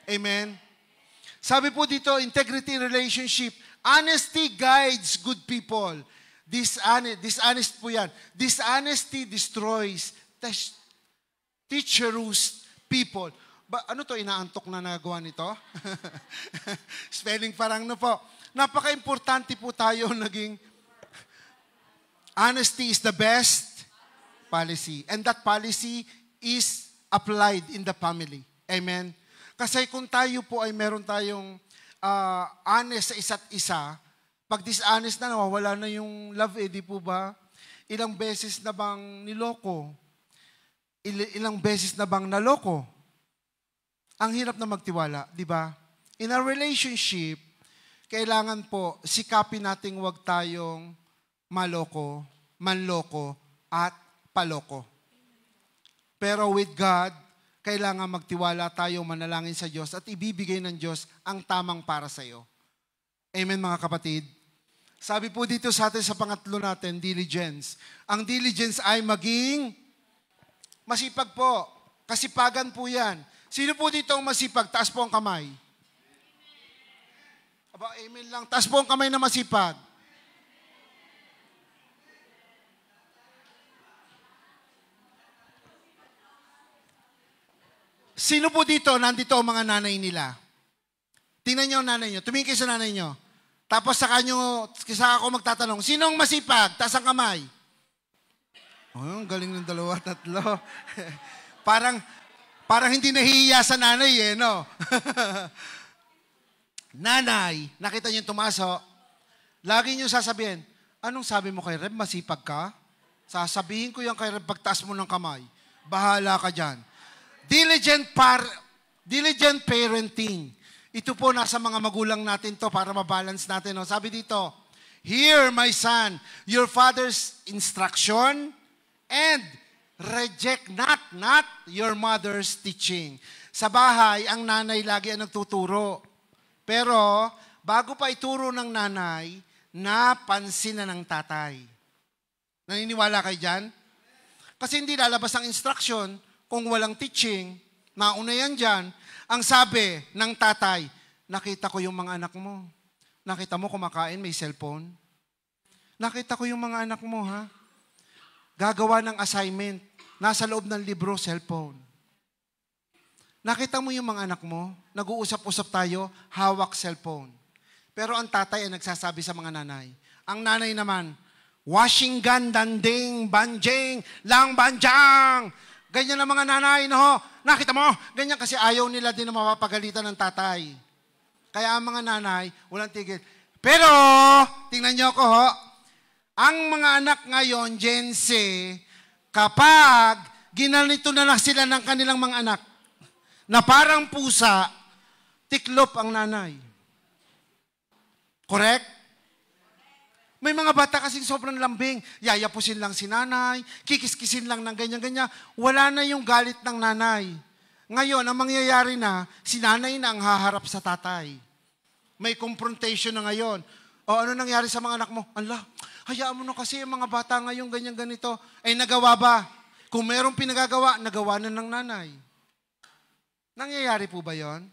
Amen? Sabi po dito, integrity in relationship, honesty guides good people. Dishonest po yan. Dishonesty destroys treacherous people. Ano to, inaantok na nagawa nito? Spelling parang po. Napaka-importante po tayo naging honesty is the best policy. And that policy is applied in the family. Amen? Kasi kung tayo po ay meron tayong honest sa isa't isa, pag dishonest na, nawawala na yung love, di po ba? Ilang beses na bang niloko? Ilang beses na bang naloko? Ang hirap na magtiwala, di ba? In a relationship, kailangan po sikapin nating huwag tayong maloko, manloko, at paloko. Pero with God, kailangan magtiwala tayo, manalangin sa Diyos at ibibigay ng Diyos ang tamang para sa iyo. Amen mga kapatid? Sabi po dito sa atin sa pangatlo natin, diligence. Ang diligence ay maging masipag po. Kasipagan po yan. Sino po dito ang masipag? Taas po ang kamay. Aba, amen lang. Taas po ang kamay na masipag. Sino po dito? Nandito ang mga nanay nila. Tingnan niyo ang nanay niyo. Tumingin kayo sa nanay niyo. Tapos saka ako magtatanong, sino ang masipag? Taas ang kamay. Oh, ang galing ng 2, 3. parang hindi nahihiya sa nanay eh, no? Nanay, nakita niyo yung tumaso, lagi niyo sasabihin, anong sabi mo kay Reb? Masipag ka? Sasabihin ko yan kay Reb pagtaas mo ng kamay. Bahala ka dyan. Diligent parenting. Ito po nasa mga magulang natin to para mabalance natin. No? Sabi dito, hear my son, your father's instruction and reject not your mother's teaching. Sa bahay, ang nanay lagi ang nagtuturo. Pero bago pa ituro ng nanay, napansin na ng tatay. Naniniwala kayo dyan? Kasi hindi lalabas ang instruction kung walang teaching. Nauna yan dyan. Ang sabi ng tatay, nakita ko yung mga anak mo. Nakita mo kumakain, may cellphone. Nakita ko yung mga anak mo, ha? Gagawa ng assignment. Nasa loob ng libro, cellphone. Nakita mo yung mga anak mo, nag-uusap-usap tayo, hawak cellphone. Pero ang tatay ay nagsasabi sa mga nanay. Ang nanay naman, washing gun, danding, banjing, lang banjang. Ganyan ang mga nanay, no? Nakita mo? Ganyan kasi ayaw nila din na mapapagalitan ng tatay. Kaya ang mga nanay, walang tigil. Pero, tingnan niyo ako, ho. Ang mga anak ngayon, Gen Z, kapag ginanito na sila ng kanilang mga anak, na parang pusa, tiklop ang nanay. Correct? May mga bata kasing sobrang lambing. Yayapusin lang si nanay, kikiskisin lang ng ganyan-ganyan. Wala na yung galit ng nanay. Ngayon, ang mangyayari na, si nanay na ang haharap sa tatay. May confrontation na ngayon. O ano nangyari sa mga anak mo? Allah, hayaan mo na kasi yung mga bata ngayon ganyan-ganito. Eh, nagawa ba? Kung merong pinagagawa, nagawa na ng nanay. Nangyayari po ba yon?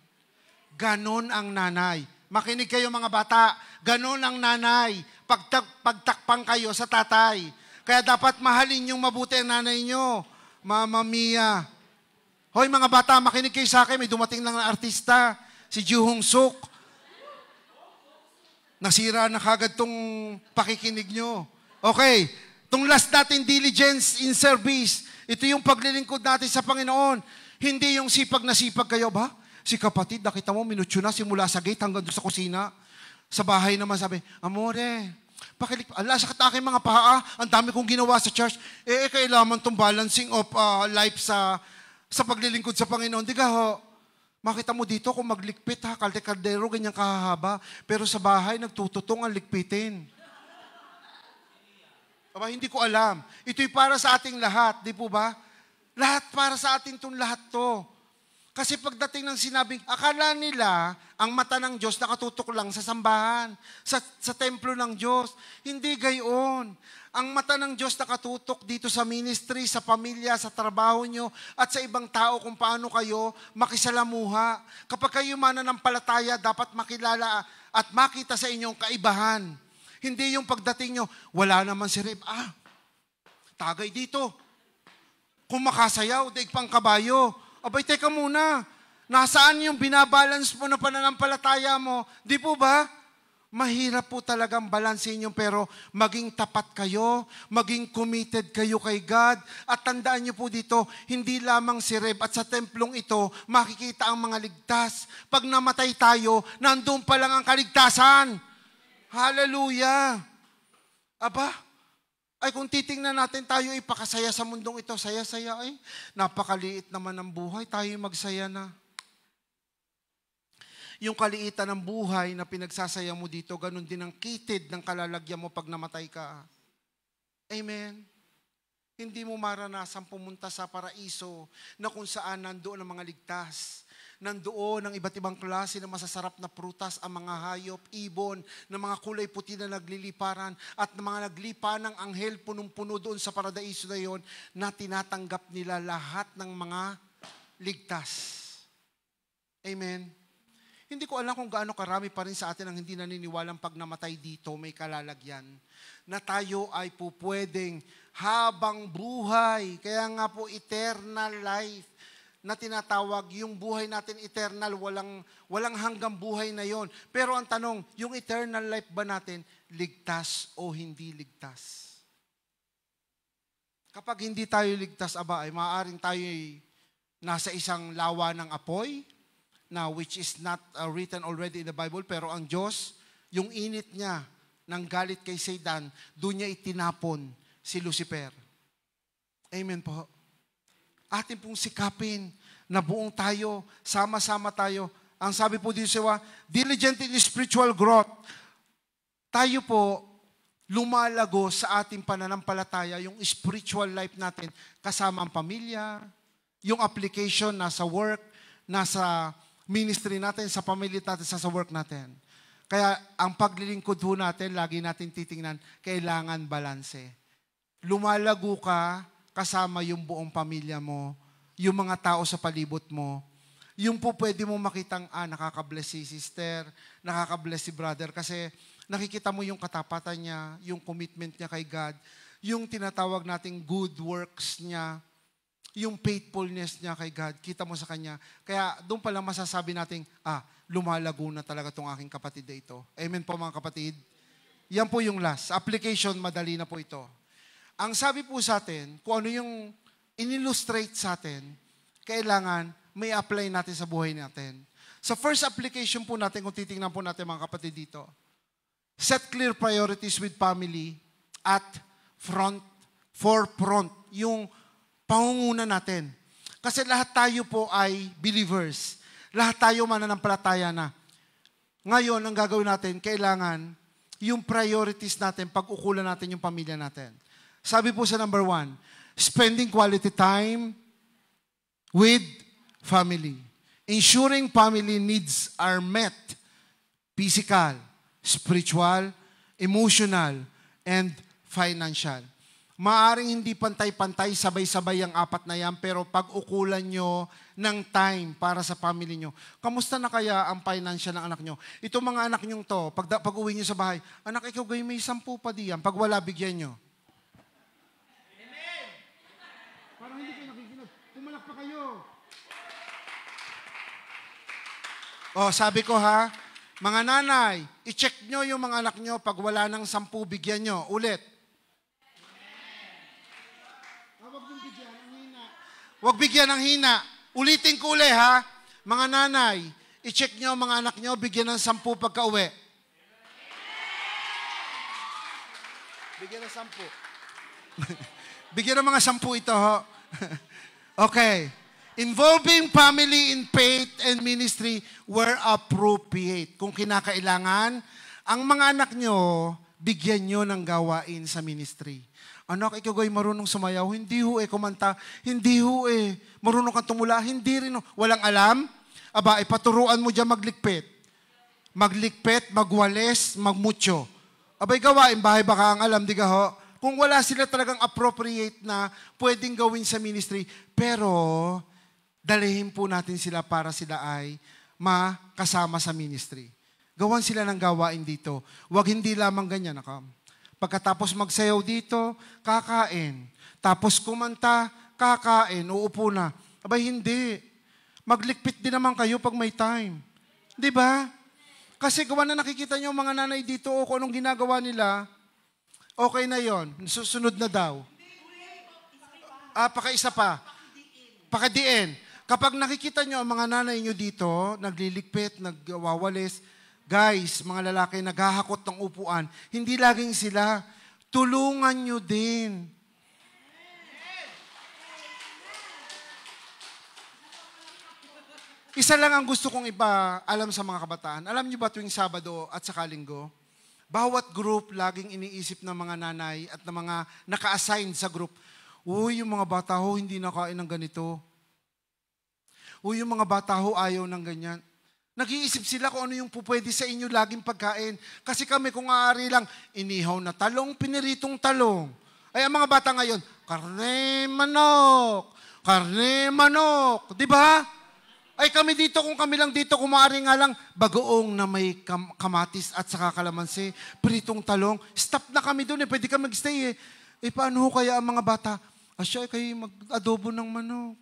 Ganon ang nanay. Makinig kayo mga bata, ganon ang nanay. Pagtakpang kayo sa tatay. Kaya dapat mahalin yung mabuti ang nanay nyo. Mama Mia. Hoy mga bata, makinig kayo sa akin. May dumating lang na artista, si Ju Hong Suk. Nasira na kagad tong pakikinig nyo. Okay, tong last natin, diligence in service. Ito yung paglilingkod natin sa Panginoon. Hindi yung sipag na sipag kayo ba? Si kapatid, nakita mo, minutyo na simula sa gate hanggang doon sa kusina. Sa bahay naman sabi, amore, ala, sakit aking mga paa, ang dami kong ginawa sa church. Kailangan tong balancing of life sa paglilingkod sa Panginoon. Di ka ho, makita mo dito kung maglikpit ha, kalde-kaldero, ganyan kahahaba. Pero sa bahay, nagtututong ang likpitin. Aba, hindi ko alam. Ito'y para sa ating lahat, di po ba? Lahat para sa ating itong lahat to. Kasi pagdating ng sinabing, akala nila, ang mata ng Diyos nakatutok lang sa sambahan, sa templo ng Diyos. Hindi gayon. Ang mata ng Diyos nakatutok dito sa ministry, sa pamilya, sa trabaho nyo, at sa ibang tao kung paano kayo makisalamuha. Kapag kayo mananampalataya, dapat makilala at makita sa inyong kaibahan. Hindi yung pagdating nyo, wala naman si Reb. Tagay dito. Kung makasayaw, daig pang kabayo. Abay, teka muna. Nasaan yung binabalance mo na pananampalataya mo? Di po ba? Mahirap po talagang balansin yung pero maging tapat kayo, maging committed kayo kay God. At tandaan niyo po dito, hindi lamang si Reb at sa templong ito, makikita ang mga ligtas. Pag namatay tayo, nandun pa lang ang kaligtasan. Hallelujah! Aba, ay kung titingnan natin tayo ipakasaya sa mundong ito, saya-saya napakaliit naman ng buhay, tayo magsaya na. Yung kaliitan ng buhay na pinagsasaya mo dito, ganun din ang kitid ng kalalagyan mo pag namatay ka. Amen? Hindi mo maranasang pumunta sa paraiso na kung saan nandoon ang mga ligtas. Nandoon ang iba't ibang klase ng masasarap na prutas, ang mga hayop, ibon, na mga kulay puti na nagliliparan, at ng mga naglipa ng anghel punong-puno doon sa paradaiso na yon, na tinatanggap nila lahat ng mga ligtas. Amen? Hindi ko alam kung gaano karami pa rin sa atin ang hindi naniniwalang pag namatay dito, may kalalagyan. Na tayo ay pupwedeng habang buhay. Kaya nga po, eternal life na tinatawag, yung buhay natin eternal, walang hanggang buhay na yon. Pero ang tanong, yung eternal life ba natin, ligtas o hindi ligtas? Kapag hindi tayo ligtas, ay maaaring tayo nasa isang lawa ng apoy, na which is not written already in the Bible, pero ang Diyos, yung init niya ng galit kay Satan, doon niya itinapon si Lucifer. Amen po. Atin pong sikapin na buong tayo, sama-sama tayo. Ang sabi po dito sa diligent in spiritual growth. Tayo po, lumalago sa ating pananampalataya, yung spiritual life natin, kasama ang pamilya, yung application nasa work, nasa ministry natin, sa pamilya natin, sa work natin. Kaya ang paglilingkod ho natin, lagi natin titingnan, kailangan balanse. Lumalago ka, kasama yung buong pamilya mo, yung mga tao sa palibot mo, yung po pwede mo makitang, nakaka-bless si sister, nakaka-bless si brother, kasi nakikita mo yung katapatan niya, yung commitment niya kay God, yung tinatawag nating good works niya, yung faithfulness niya kay God, kita mo sa kanya. Kaya doon pa lang masasabi nating, lumalago na talaga tong aking kapatid na ito. Amen po mga kapatid. Yan po yung last. Application, madali na po ito. Ang sabi po sa atin, kung ano yung in-illustrate sa atin, kailangan may apply natin sa buhay natin. Sa first application po natin, kung titingnan po natin mga kapatid dito, set clear priorities with family at forefront, yung pangunguna natin. Kasi lahat tayo po ay believers. Lahat tayo mananampalataya na. Ngayon, ang gagawin natin, kailangan yung priorities natin, pag-ukulan natin yung pamilya natin. Sabi po sa number 1, spending quality time with family. Ensuring family needs are met. Physical, spiritual, emotional, and financial. Maaring hindi pantay-pantay, sabay-sabay ang apat na yan, pero pag-ukulan nyo ng time para sa family nyo. Kamusta na kaya ang financial ng anak nyo? Itong mga anak nyo to, pag-uwi nyo sa bahay, anak, ikaw gayon may 10 pa diyan. Pag wala, bigyan nyo. Amen! Parang hindi kayo nakikinig. Pumalak pa kayo. Sabi ko mga nanay, i-check nyo yung mga anak nyo, pag wala ng 10, bigyan nyo. Ulit. Huwag bigyan ng hina. Ulitin ko uli Mga nanay, i-check nyo mga anak nyo, bigyan ng 10 pagka-uwi. Bigyan ng 10. Bigyan ng mga 10 ito Okay. Involving family in faith and ministry where appropriate. Kung kinakailangan, ang mga anak nyo, bigyan nyo ng gawain sa ministry. Anak, ikaw ay marunong sumayaw. Hindi kumanta. Hindi marunong kang tumula. Hindi rin Walang alam? Ipaturuan mo dyan maglikpit. Maglikpit, magwales, magmutyo. Gawain bahay baka ang alam, di ka Kung wala sila talagang appropriate na pwedeng gawin sa ministry, pero dalihin po natin sila para sila ay makasama sa ministry. Gawan sila ng gawain dito. Huwag hindi lamang ganyan. Pagkatapos magsayaw dito, kakain. Tapos kumanta, kakain, uupo na. Hindi. Maglikpit din naman kayo pag may time. Di ba? Kasi gawa na nakikita nyo mga nanay dito kung anong ginagawa nila, okay na yon. Susunod na daw. Pakaisa pa. Pakadiin. Kapag nakikita nyo ang mga nanay nyo dito, naglilikpit, nagwawalis, guys, mga lalaki, naghahakot ng upuan, hindi laging sila. Tulungan nyo din. Isa lang ang gusto kong ipaalam sa mga kabataan. Alam niyo ba tuwing Sabado at saka Linggo, bawat group laging iniisip ng mga nanay at ng mga naka-assign sa group, uy, yung mga bata ho, hindi nakain ng ganito. Uy, yung mga bata ho, ayaw ng ganyan. Nag-iisip sila kung ano yung pupwede sa inyo laging pagkain. Kasi kami kung aari lang, inihaw na talong, piniritong talong. Ay, ang mga bata ngayon, karne, manok. Di ba? Ay, kami dito, kung kami lang dito, kung maaari nga lang, bagoong na may kamatis at saka kalamansi, pritong talong. Stop na kami doon, pwede ka mag-stay . Paano ho kaya ang mga bata? Asya, kayo mag-adobo ng manok.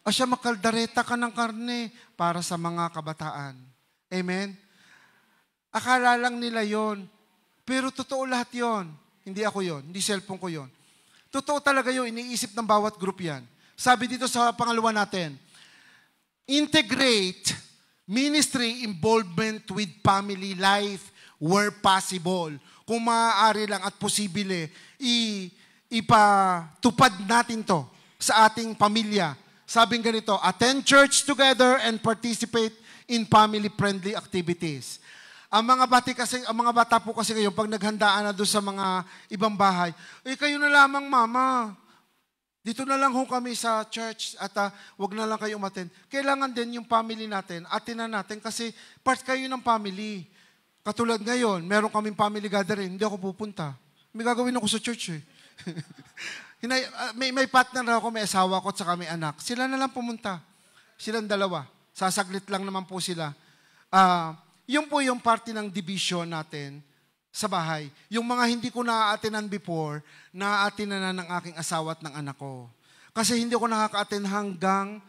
Asya, makaldareta ka ng karne para sa mga kabataan. Amen? Akala lang nila yon, pero totoo lahat yon. Hindi ako yon, hindi cellphone ko yon. Totoo talaga yun, iniisip ng bawat group yan. Sabi dito sa pangalawa natin, integrate ministry involvement with family life where possible. Kung maaari lang at posible, ipatupad natin to sa ating pamilya. Sabing ganito, attend church together and participate in family-friendly activities. Ang mga bata po kasi ngayon, pag naghandaan na doon sa mga ibang bahay, kayo na lamang, mama. Dito na lang ho kami sa church at wag na lang kayo umattend. Kailangan din yung family natin, atinan natin kasi part kayo ng family. Katulad ngayon, meron kaming family gathering, hindi ako pupunta. May gagawin ako sa church . May partner ako, may asawa ko at saka may anak. Sila na lang pumunta. Silang dalawa. Sasaglit lang naman po sila. Yun po yung parte ng division natin sa bahay. Yung mga hindi ko na-attenan before, na-attenan na ng aking asawa at ng anak ko. Kasi hindi ko nakaka-attend hanggang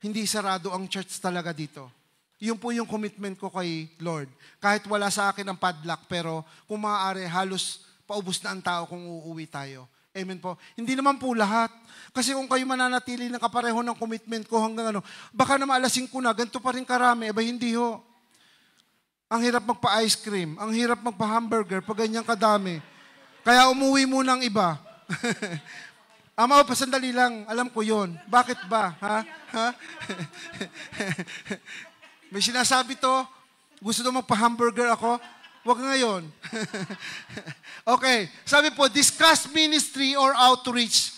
hindi sarado ang church talaga dito. Yun po yung commitment ko kay Lord. Kahit wala sa akin ang padlock, pero kung maaari, halos paubos na ang tao kung uuwi tayo. Amen po. Hindi naman po lahat. Kasi kung kayo mananatili ng kapareho ng commitment ko hanggang baka naman alas 5 na, ganito pa rin karami. Hindi ho. Ang hirap magpa-ice cream. Ang hirap magpa-hamburger pag ganyan kadami. Kaya umuwi muna ang iba. Ama, pasandali lang. Alam ko yon. Bakit ba? Ha? May sinasabi to. Gusto daw magpa-hamburger ako. Huwag ngayon. Okay. Sabi po, discuss ministry or outreach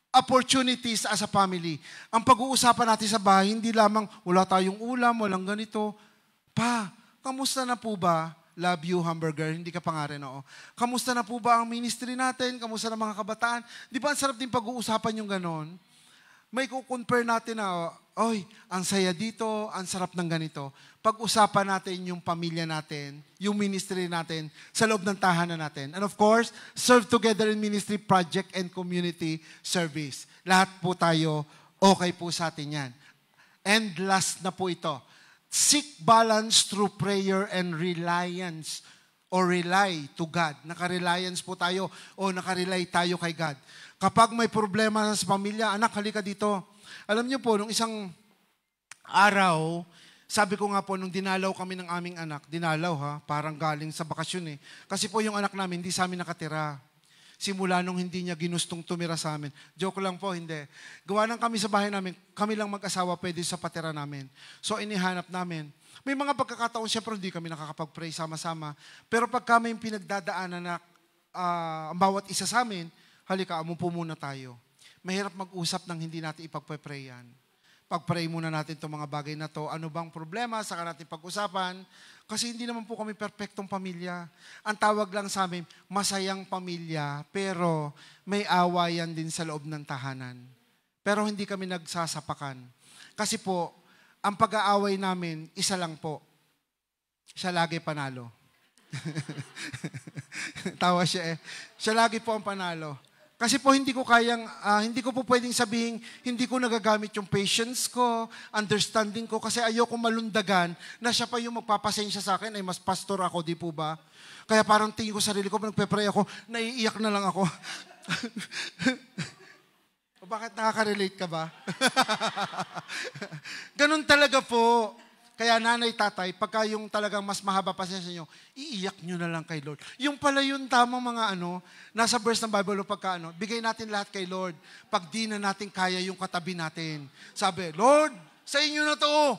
opportunities as a family. Ang pag-uusapan natin sa bahay, hindi lamang wala tayong ulam, walang ganito. Kamusta na po ba? Love you, hamburger. Hindi ka pa nga rin, oo. Kamusta na po ba ang ministry natin? Kamusta na mga kabataan? Di ba ang sarap din pag-uusapan yung ganon? May kukompare natin na, ang saya dito, ang sarap ng ganito. Pag-usapan natin yung pamilya natin, yung ministry natin, sa loob ng tahanan natin. And of course, serve together in ministry, project, and community service. Lahat po tayo, okay po sa atin yan. And last na po ito, seek balance through prayer and reliance or rely to God. Naka-reliance po tayo o naka-rely tayo kay God. Kapag may problema sa pamilya, anak, halika dito. Alam niyo po, nung isang araw, sabi ko nga po, nung dinalaw kami ng aming anak, parang galing sa bakasyon . Kasi po yung anak namin, hindi sa amin nakatira. Simula nung hindi niya ginustong tumira sa amin. Joke lang po, hindi. Gawa ng kami sa bahay namin, kami lang mag-asawa pwede sa patira namin. So inihanap namin. May mga pagkakataon, syempre hindi kami nakakapag-pray sama-sama. Pero pag kami yung pinagdadaanan na ang bawat isa sa amin, halika, umupo muna tayo. Mahirap mag-usap nang hindi natin ipagpe-prayan. Pag-pray muna natin itong mga bagay na to. Ano bang problema? Saka natin pag-usapan. Kasi hindi naman po kami perfectong pamilya. Ang tawag lang sa amin, masayang pamilya, pero may awayan din sa loob ng tahanan. Pero hindi kami nagsasapakan. Kasi po, ang pag-aaway namin, isa lang po. Siya lagi panalo. Tawa siya . Siya lagi po ang panalo. Kasi po hindi ko po pwedeng sabihin, hindi ko nagagamit yung patience ko, understanding ko, kasi ayoko malundagan na siya pa yung magpapasensya sa akin, ay mas pastor ako, di po ba? Kaya parang tingin ko sarili ko, nagpe-pray ako, naiiyak na lang ako. Bakit nakaka-relate ka ba? Ganun talaga po. Kaya nanay, tatay, pagka yung talagang mas mahaba pa sa inyo, iiyak nyo na lang kay Lord. Yung pala yung tamang mga nasa verse ng Bible, pagka bigay natin lahat kay Lord. Pag di na natin kaya yung katabi natin. Sabi, Lord, Sa inyo na to.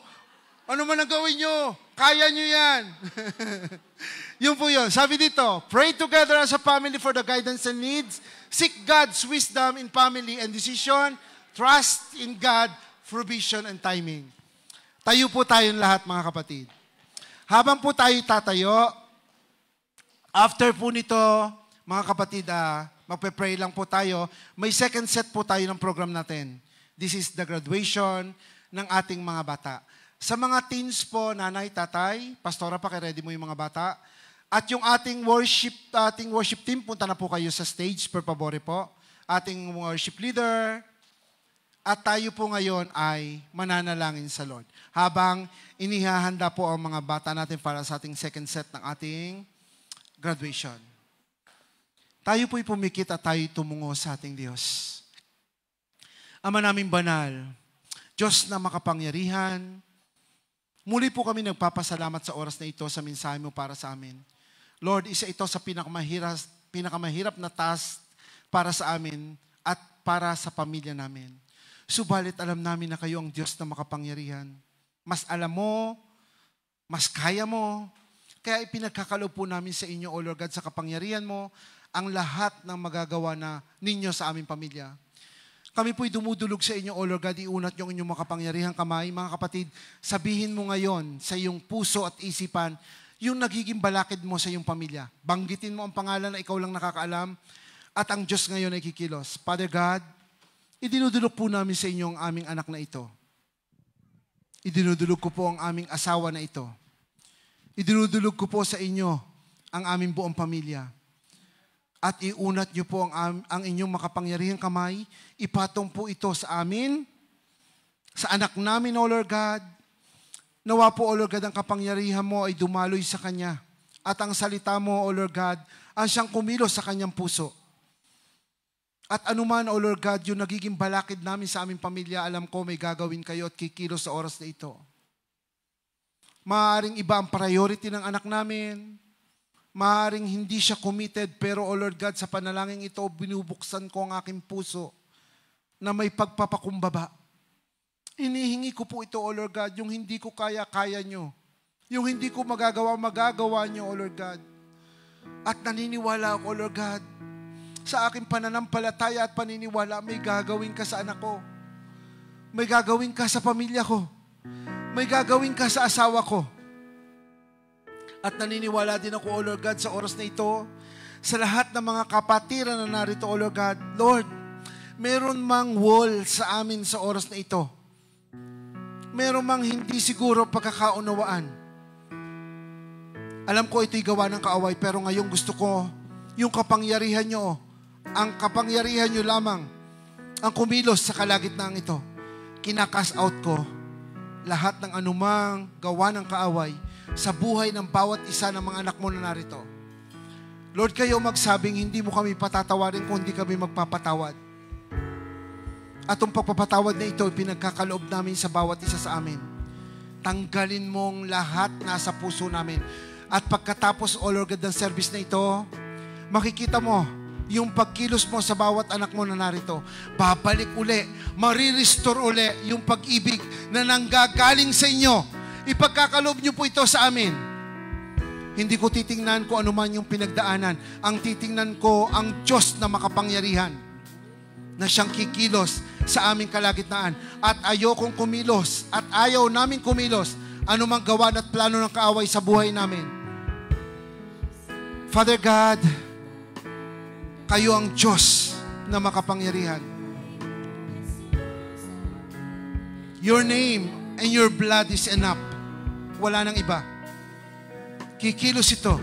Ano man ang gawin nyo, kaya nyo yan. Yun po yun. Sabi dito, pray together as a family for the guidance and needs. Seek God's wisdom in family and decision. Trust in God, provision and timing. Tayo po tayong lahat, mga kapatid. Habang po tayo tatayo, after po nito, mga kapatid, magpe-pray lang po tayo. May second set po tayo ng program natin. This is the graduation ng ating mga bata. Sa mga teens po, nanay, tatay, pastora, paki-ready mo yung mga bata. At yung ating worship team, punta na po kayo sa stage, per favore po. Ating worship leader. At tayo po ngayon ay mananalangin sa Lord. Habang inihahanda po ang mga bata natin para sa ating second set ng ating graduation. Tayo po'y pumikit at tayo tumungo sa ating Diyos. Ama naming banal, Diyos na makapangyarihan, muli po kami nagpapasalamat sa oras na ito sa mensahe mo para sa amin. Lord, isa ito sa pinakamahirap na task para sa amin at para sa pamilya namin. Subalit alam namin na kayo ang Diyos na makapangyarihan. Mas alam mo, mas kaya mo, kaya ipinagkakaloob po namin sa inyo, O Lord God, sa kapangyarihan mo, ang lahat ng magagawa na ninyo sa aming pamilya. Kami po'y dumudulog sa inyo, O Lord God, iunat yung inyong makapangyarihang kamay. Mga kapatid, sabihin mo ngayon sa iyong puso at isipan, yung nagiging balakid mo sa iyong pamilya. Banggitin mo ang pangalan na ikaw lang nakakaalam at ang Diyos ngayon ay kikilos. Father God, idinudulog po namin sa inyo ang aming anak na ito. Idinudulog ko po ang aming asawa na ito. Idinudulog ko po sa inyo ang aming buong pamilya. At iunat niyo po ang inyong makapangyarihang kamay. Ipatong po ito sa amin, sa anak namin, O Lord God. Nawa po, O Lord God, ang kapangyarihan mo ay dumaloy sa kanya. At ang salita mo, O Lord God, ang siyang kumilos sa kanyang puso. At anuman, O Lord God, yung nagiging balakid namin sa aming pamilya, alam ko may gagawin kayo at kikilos sa oras na ito. Maaaring iba ang priority ng anak namin. Maaaring hindi siya committed, pero O Lord God, sa panalangin ito, binubuksan ko ang aking puso na may pagpapakumbaba. Inihingi ko po ito, O Lord God, yung hindi ko kaya nyo. Yung hindi ko magagawa nyo, O Lord God. At naniniwala ako, O Lord God, sa aking pananampalataya at paniniwala, may gagawin ka sa anak ko. May gagawin ka sa pamilya ko. May gagawin ka sa asawa ko. At naniniwala din ako, O Lord God, sa oras na ito, sa lahat ng mga kapatiran na narito, O Lord God, Lord, meron mang wall sa amin sa oras na ito. Meron mang hindi siguro pagkakaunawaan. Alam ko ito'y gawa ng kaaway, pero ngayong gusto ko, yung kapangyarihan nyo, ang kapangyarihan nyo lamang, ang kumilos sa kalagitnaan ito. Kinakas out ko lahat ng anumang gawa ng kaaway sa buhay ng bawat isa ng mga anak mo na narito. Lord, kayo magsabing hindi mo kami patatawarin kung hindi kami magpapatawad. At ang pagpapatawad na ito, pinagkakaloob namin sa bawat isa sa amin. Tanggalin mong lahat nasa puso namin. At pagkatapos, O Lord God, ng service na ito, makikita mo yung pagkilos mo sa bawat anak mo na narito. Babalik uli, marirestore uli yung pag-ibig na nanggagaling sa inyo. Ipagkakaloob niyo po ito sa amin. Hindi ko titingnan kung ano man yung pinagdaanan. Ang titingnan ko ang Diyos na makapangyarihan na siyang kikilos sa aming kalagitnaan. At ayokong kumilos at ayaw namin kumilos anumang gawa at plano ng kaaway sa buhay namin. Father God, kayo ang Diyos na makapangyarihan. Your name and your blood is enough. Wala nang iba. Kikilos ito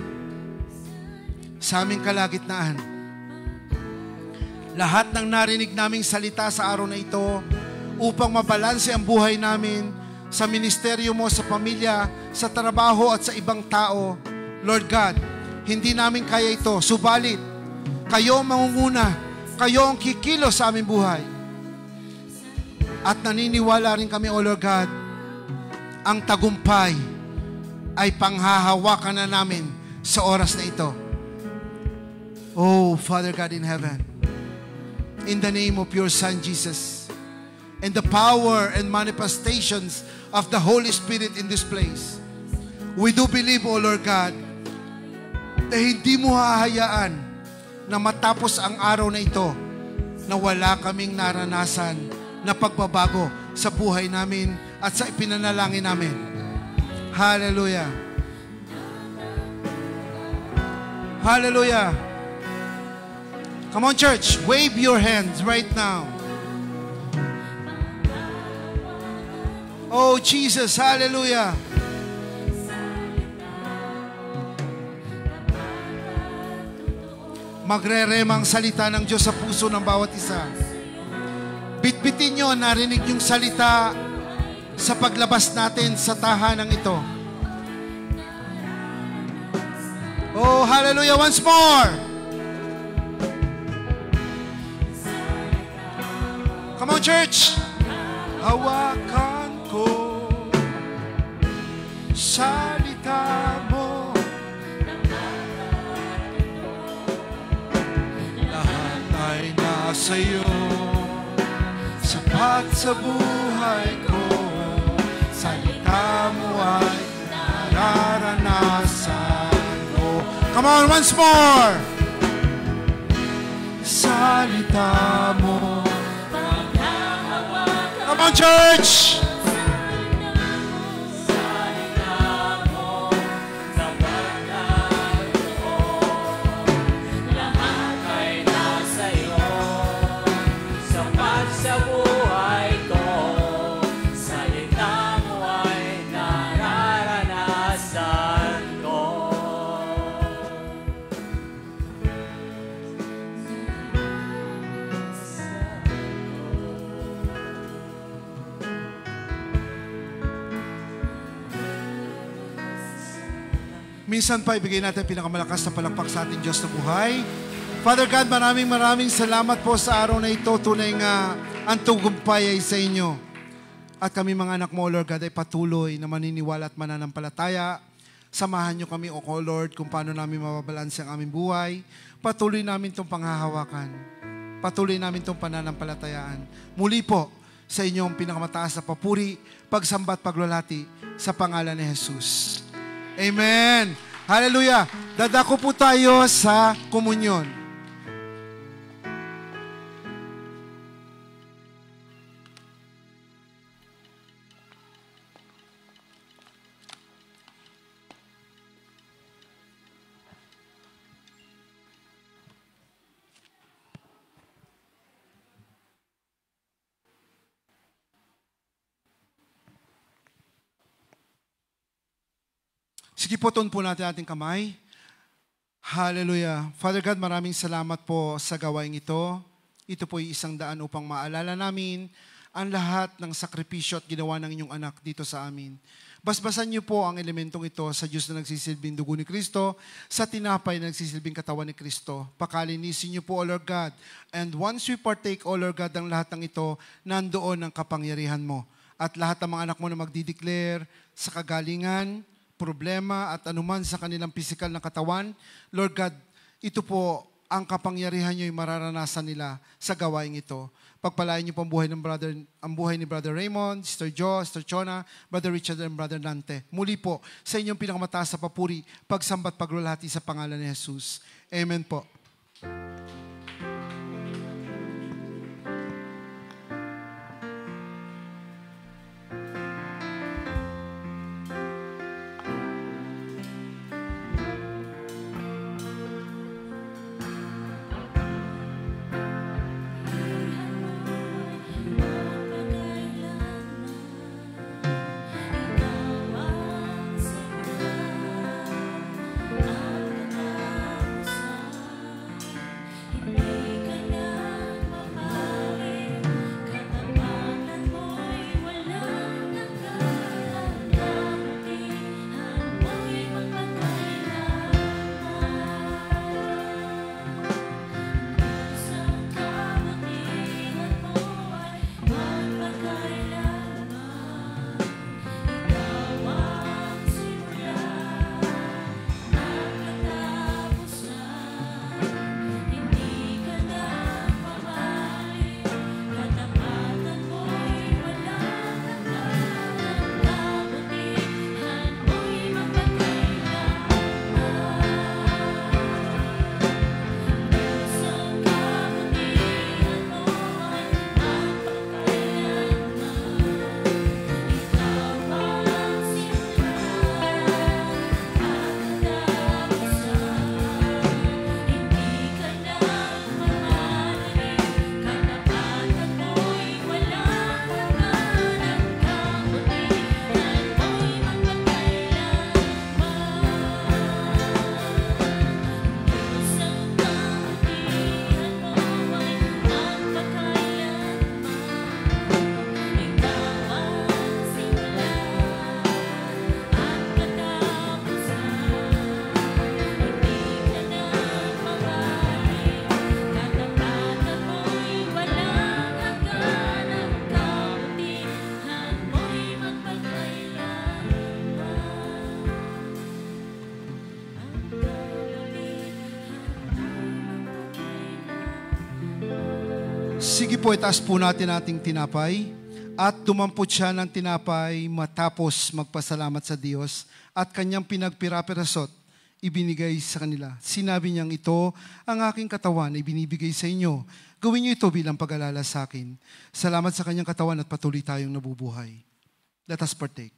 sa aming kalagitnaan. Lahat ng narinig naming salita sa araw na ito upang mabalanse ang buhay namin sa ministeryo mo, sa pamilya, sa trabaho at sa ibang tao. Lord God, hindi namin kaya ito. Subalit, kayo ang mangunguna. Kayo ang kikilos sa aming buhay. At naniniwala rin kami, O Lord God, ang tagumpay ay panghahawakan na namin sa oras na ito. Oh, Father God in heaven, in the name of your Son, Jesus, and the power and manifestations of the Holy Spirit in this place. We do believe, O Lord God, na hindi mo hahayaan na matapos ang araw na ito na wala kaming naranasan na pagbabago sa buhay namin at sa ipinanalangin namin. Hallelujah. Hallelujah. Come on, church. Wave your hands right now. Oh, Jesus. Hallelujah. Magre-remang salita ng Diyos sa puso ng bawat isa. Bitbitin nyo, narinig yung salita sa paglabas natin sa tahanang ito. Oh, hallelujah, once more. Come on, church. Hawakan ko salita mo. Lahat ay nasa iyo, sapat sa buhay ko. Salita mo ay nararanasan. Come on, once more. Salita mo. Come on, church. Salita mo, sapat ko. Lahat ay nasa iyo, sapat sa buhay ko. Salita mo ay nararanasan ko. Minsan pa, ibigay natin pinakamalakas na palakpak sa ating Diyos na buhay. Father God, maraming salamat po sa araw na ito. Tunay nga, ang tagumpay ay sa inyo. At kami mga anak mo, Lord God, ay patuloy na maniniwala at mananampalataya. Samahan niyo kami, O Lord, kung paano namin mababalanse ang aming buhay. Patuloy namin itong panghahawakan. Patuloy namin itong pananampalatayaan. Muli po, sa inyong pinakamataas na papuri, pagsamba at paglulati sa pangalan ni Jesus. Amen. Hallelujah. Dadako po tayo sa komunyon. Sige po, tuon po natin ating kamay. Hallelujah. Father God, maraming salamat po sa gawain ito. Ito po ay isang daan upang maalala namin ang lahat ng sakripisyo at ginawa ng inyong anak dito sa amin. Basbasan niyo po ang elementong ito sa Diyos na nagsisilbing dugo ni Kristo, sa tinapay na nagsisilbing katawan ni Kristo. Pakalinisin niyo po, O Lord God. And once we partake, O Lord God, ang lahat ng ito, nandoon ang kapangyarihan mo. At lahat ng mga anak mo na magdideclare sa kagalingan, problema at anuman sa kanilang physical na katawan, Lord God, ito po ang kapangyarihan niyo ay mararanasan nila sa gawain ito. Pagpalain niyo po ang buhay ni Brother Raymond, Sister Jo, Sister Chona, Brother Richard, and Brother Nante. Muli po, sa inyong pinakamataas sa papuri, pagsambat, paglulati sa pangalan ni Jesus. Amen po. Sige po, itaas po natin ating tinapay. At dumampot siya ng tinapay matapos magpasalamat sa Diyos at kanyang pinagpira-pirasot, ibinigay sa kanila. Sinabi niyang, ito ang aking katawan na ibinibigay sa inyo. Gawin niyo ito bilang pag-alala sa akin. Salamat sa kanyang katawan at patuloy tayong nabubuhay. Let us partake.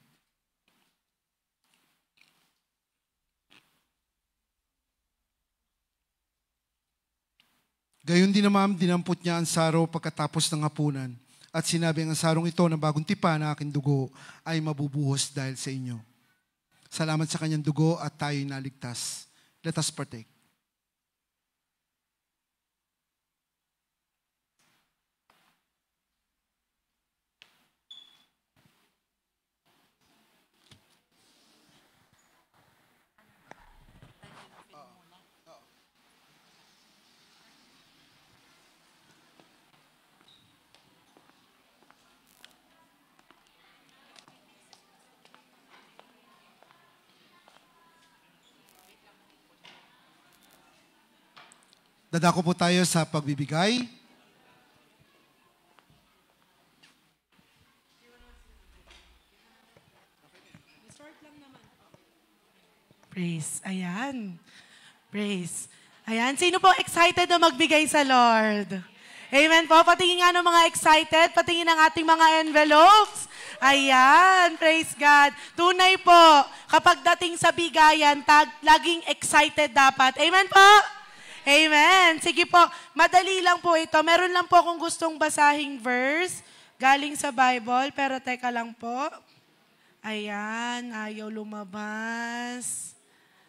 Gayon din naman, dinampot niya ang saro pagkatapos ng hapunan. At sinabi ang sarong ito na bagong tipa na aking dugo ay mabubuhos dahil sa inyo. Salamat sa kanyang dugo at tayo'y naligtas. Let us partake. Dadako po tayo sa pagbibigay. Praise. Ayan. Praise. Ayan. Sino po excited na magbigay sa Lord? Amen po. Patingin nga ng mga excited. Patingin ng ating mga envelopes. Ayan. Praise God. Tunay po, kapag dating sa bigayan, laging excited dapat. Amen po? Amen. Sige po, madali lang po ito. Meron lang po akong gustong basahing verse galing sa Bible, pero teka lang po. Ayan, ayaw lumabas.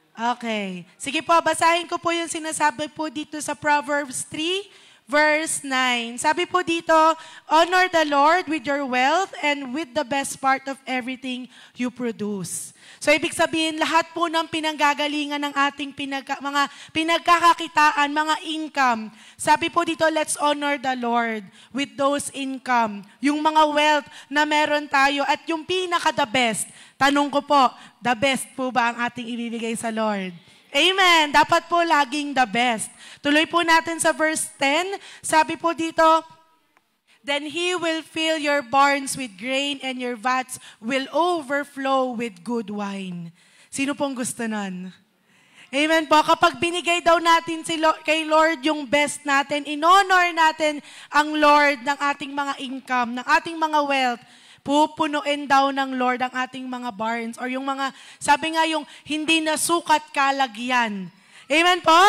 Okay. Sige po, basahin ko po yung sinasabi po dito sa Proverbs 3, verse 9. Sabi po dito, honor the Lord with your wealth and with the best part of everything you produce. So, ibig sabihin, lahat po ng pinanggagalingan ng ating mga pinagkakakitaan, mga income. Sabi po dito, let's honor the Lord with those income. Yung mga wealth na meron tayo at yung pinaka-the best. Tanong ko po, the best po ba ang ating ibibigay sa Lord? Amen. Dapat po laging the best. Tuloy po natin sa verse 10. Sabi po dito, then He will fill your barns with grain and your vats will overflow with good wine. Sino pong gusto nun? Amen po. Kapag binigay daw natin kay Lord yung best natin, in-honor natin ang Lord ng ating mga income, ng ating mga wealth, pupunuin daw ng Lord ang ating mga barns or yung mga, sabi nga yung hindi nasukat kalagyan. Amen po?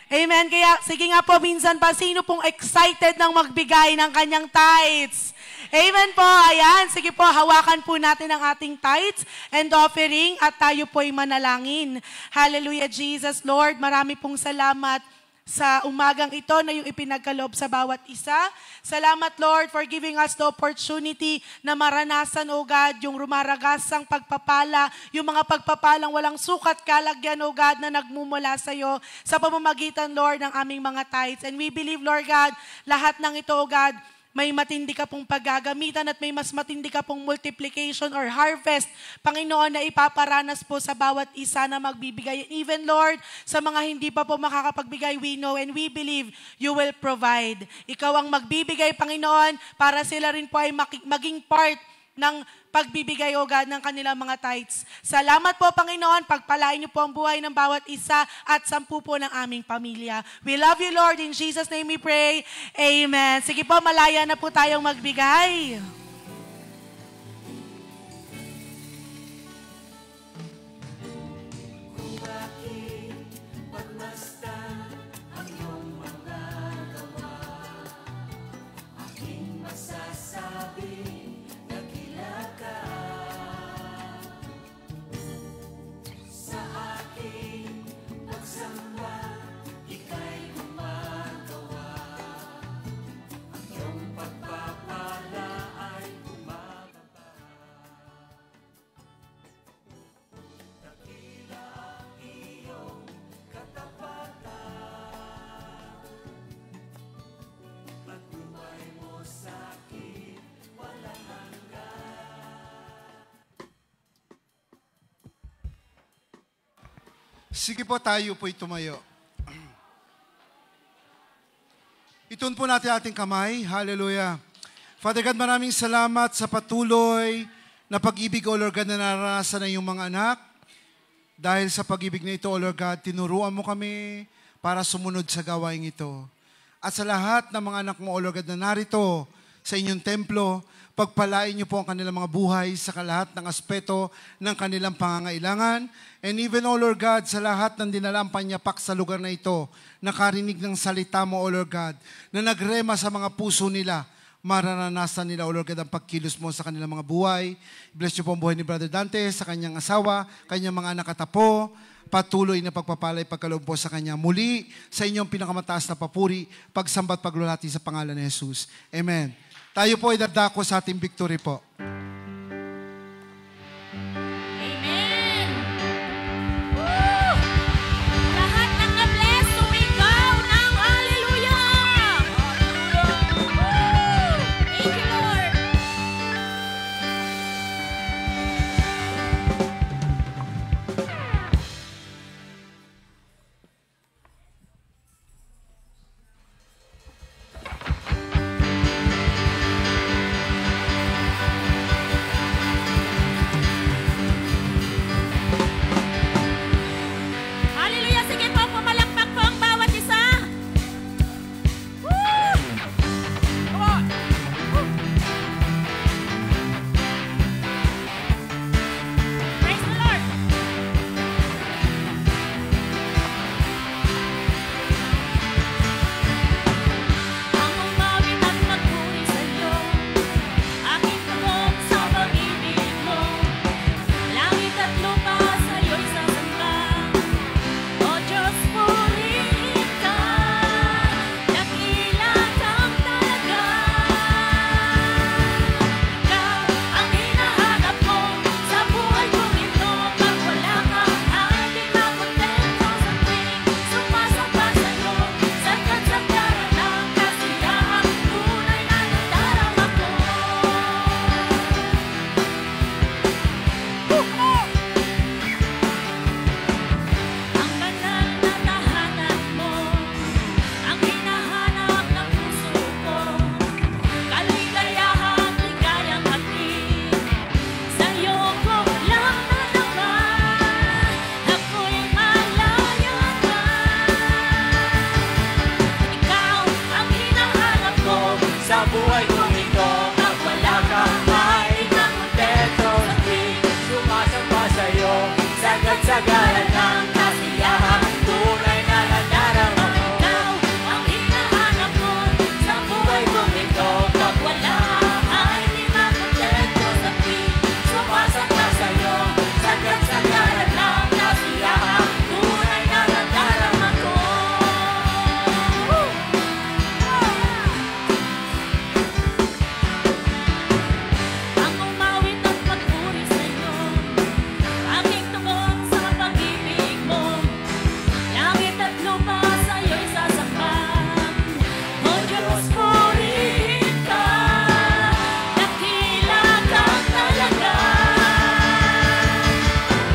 Amen. Kaya sige nga po minsan pa, sino pong excited ng magbigay ng kanyang tithes? Amen po. Ayan. Sige po, hawakan po natin ang ating tithes and offering at tayo po'y manalangin. Hallelujah, Jesus. Lord, marami pong salamat sa umagang ito na yung ipinagkaloob sa bawat isa. Salamat, Lord, for giving us the opportunity na maranasan, O God, yung rumaragasang pagpapala, yung mga pagpapalang walang sukat kalagyan, O God, na nagmumula sa iyo sa pamamagitan, Lord, ng aming mga tithes. And we believe, Lord God, lahat ng ito, O God, may matindi ka pong paggagamitan at may mas matindi ka pong multiplication or harvest, Panginoon, na ipaparanas po sa bawat isa na magbibigay. Even, Lord, sa mga hindi pa po makakapagbigay, we know and we believe you will provide. Ikaw ang magbibigay, Panginoon, para sila rin po ay maging part ng pagbibigay, O God, ng kanilang mga tithes. Salamat po, Panginoon. Pagpalain niyo po ang buhay ng bawat isa at 10 po ng aming pamilya. We love you, Lord. In Jesus' name we pray. Amen. Sige po, malaya na po tayong magbigay. Sige po, tayo po'y tumayo. Itun po natin ating kamay. Hallelujah. Father God, maraming salamat sa patuloy na pag-ibig, O Lord God, na naranasan ng iyong mga anak. Dahil sa pag-ibig na ito, O Lord God, tinuruan mo kami para sumunod sa gawain ito. At sa lahat ng mga anak mo, O Lord God, na narito sa inyong templo, pagpalain niyo po ang kanilang mga buhay sa lahat ng aspeto ng kanilang pangangailangan. And even, O Lord God, sa lahat ng dinalang panyapak sa lugar na ito, nakarinig ng salita mo, O Lord God, na nagrema sa mga puso nila, mararanasan nila, O Lord God, ang pagkilos mo sa kanilang mga buhay. Bless niyo po ang buhay ni Brother Dante, sa kanyang asawa, kanyang mga anak at apo. Patuloy na pagpapalay, pagkaloob po sa kanya. Muli, sa inyong pinakamataas na papuri, pagsambat, paglulati sa pangalan ni Jesus. Amen. Tayo po ay dadako sa ating victory po. Amen! Woo! Lahat ng na-bless, sumigaw ng hallelujah! Woo! Thank you, Lord! Hallelujah! Sige po, pumalakpak po ang bawat isa! Woo! Come on! Woo! Praise the Lord! Ang umawit at magpuri sa'yo, aking tugong sa pag-ibig mo. Langit at lupa sa'yo'y sasamba. O Diyos, purihin ka, dakila kang talaga. Ikaw ang hinahanap ko sa buhay kong ito. Pag wala ka, ay di makontento sa tuwing sumasamba sa'yo. Sagad sa daran ng kasiyahan, tunay na nadarama ko. Ang banal na tahanan mo, ang hinahanap ng puso ko. Kaligayahan, ligayang hatid, sa'yo ko lang nalaman. Ako'y malaya na. Ikaw ang hinahanap ko Sa buhay kong ito, pag wala ka, ay di na kontento sa tuwing sumasamba sa'yo. Sagad-sagaran ng kasiyahan, tunay na nadarama ko. Ikaw ang hinahanap ko sa buhay kong ito. Pag wala ay di makontento sa tuwing sumasamba sa'yo. Sagad-sagaran ng kasiyahan, tunay na nadarama ko. Ang umawit at magpuri sa'yo, aking tugon sa pag-ibig mo. Langit at lupa sa'yo'y sasamba. O Diyos, purihin ka, dakila kang talaga.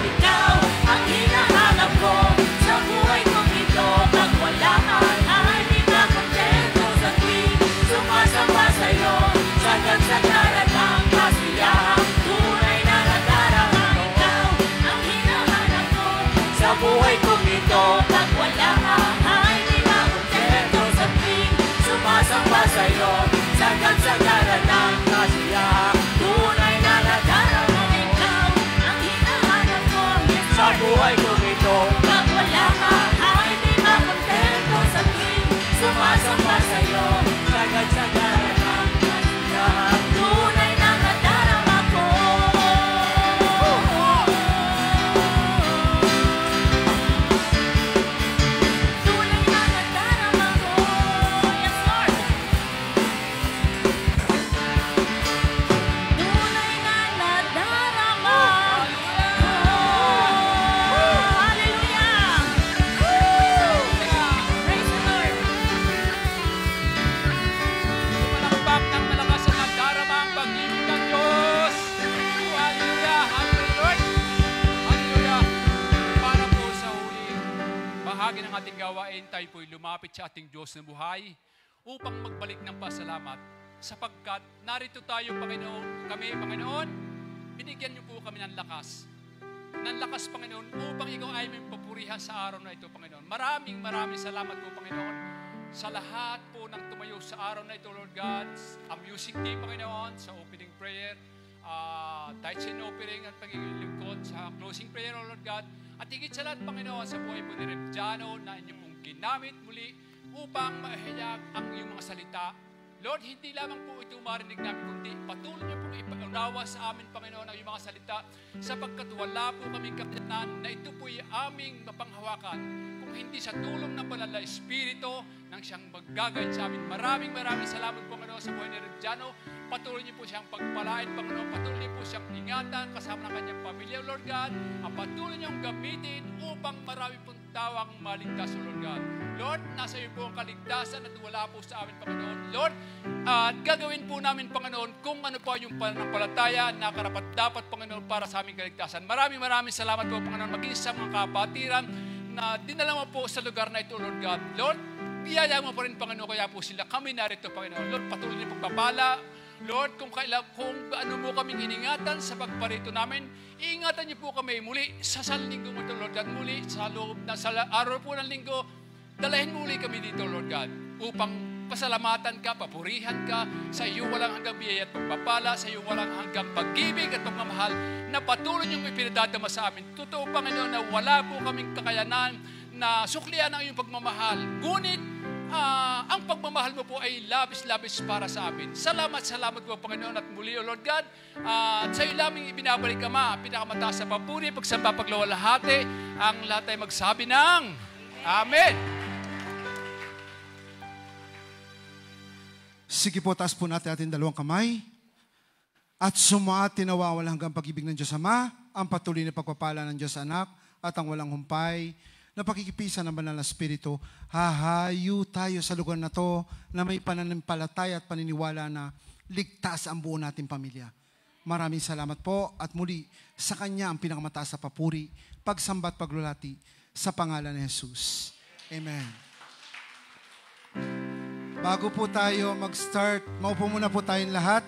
Ikaw ang hinahanap ko sa buhay kong ito. Pag wala ka, ay di na kontento sa tuwing sumasamba sa'yo. Sagad-sagaran ng kasiyahan, tunay na nadarama. Ikaw ang hinahanap ko Sa buhay kong ito, pag wala ka, ay di na kontento sa tuwing sumasamba sa'yo. sagad-sagaran ng kasiyahan, Tunay na nadarama. Ikaw ang hinahanap ko. sa buhay kong ito, Pag wala ka, ay di na kontento sa tuwing sumasamba sa'yo. sagad-sagaran ng kasiyahan. Tunay na nadarama ko. Tunay na nadarama ko. Yes, Lord. Tunay na nadarama ko. Hallelujah. Praise the Lord. Malakpak ng malakas ang nagdarama ang pag-ibig ng Diyos. Hallelujah! Hallelujah, Lord! Hallelujah! Para po sa huling bahagi ng ating gawain, tayo po'y lumapit sa ating Diyos na buhay upang magbalik ng pasalamat. Sapagkat narito tayo, Panginoon, binigyan niyo po kami ng lakas. Ng lakas, Panginoon, upang ikaw ay may papurihan sa araw na ito, Panginoon. Maraming salamat po, Panginoon, sa lahat po ng tumayo sa araw na ito, Lord God, ang music team, Panginoon, sa opening prayer, tithes and offering at pagigilingkod sa closing prayer, Lord God, at higit sa lahat, Panginoon, sa buhay po ni Rev Jano na inyo pong ginamit muli upang mahayag ang iyong mga salita. Lord, hindi lamang po ito marinig namin, kundi patuloy niyo pong ipaunawa sa amin, Panginoon, ang iyong mga salita, sapagkat wala po kaming kakayanan na ito po'y aming mapanghawakan kung hindi sa tulong ng banal na Espiritu nang siyang maggagayad sa amin. Maraming salamat, Panginoon, sa buhay ni Rev Jano. Patuloy niyo po siyang pagpalain, Panginoon. Patuloy niyo po siyang ingatan kasama ng kanyang pamilya, Lord God. At patuloy niyong gamitin upang marami pong tawang maligtas, Lord God. Lord, nasa iyo po ang kaligtasan at wala po sa amin, Panginoon. Lord, at gagawin po namin, Panginoon, kung ano po yung pananampalataya na karapat-dapat, Panginoon, para sa aming kaligtasan. Maraming salamat po, Panginoon, maging sa mga kapatiran na dinala mo po sa lugar na ito, Lord God. Lord, biyaya mo po rin, Panginoon, kaya po sila kami narito, Panginoon. Lord, patuloy niyo pagpapala. Lord, kung ano mo kaming iningatan sa pagparito namin, iingatan niyo po kami muli sa linggo mo ito, Lord God. Muli sa loob na sa araw po ng linggo, dalahin muli kami dito, Lord God, upang pasalamatan ka, papurihan ka, sa iyo walang hanggang biyaya at pagpapala, sa iyo walang hanggang pag-ibig at pagmamahal na patuloy niyong ipinadadama sa amin. Totoo, Panginoon, na wala po kaming kakayanan na suklian ang iyong pagmamahal. Ngunit, ang pagmamahal mo po ay labis-labis para sa amin. Salamat po, Panginoon, at muli, O Lord God, at sa iyo lamang ibinabalik, Ama, pinakamataas sa papuri, pagsamba, paglawalhati, ang lahat ay magsabi ng Amen. Sige po, taas po natin ating dalawang kamay. At sumaati nawa walang hanggang pag-ibig ng Diyos Ama, ang patuloy na pagpapala ng Diyos Anak, at ang walang humpay na pakikipisan ng Banal na Espiritu. Hahayo tayo sa lugar na to na may pananampalataya at paniniwala na ligtas ang buo nating pamilya. Maraming salamat po at muli sa Kanya ang pinakamataas na papuri, pagsamba at paglulati sa pangalan ni Jesus. Amen. Bago po tayo mag-start, maupo muna po tayong lahat.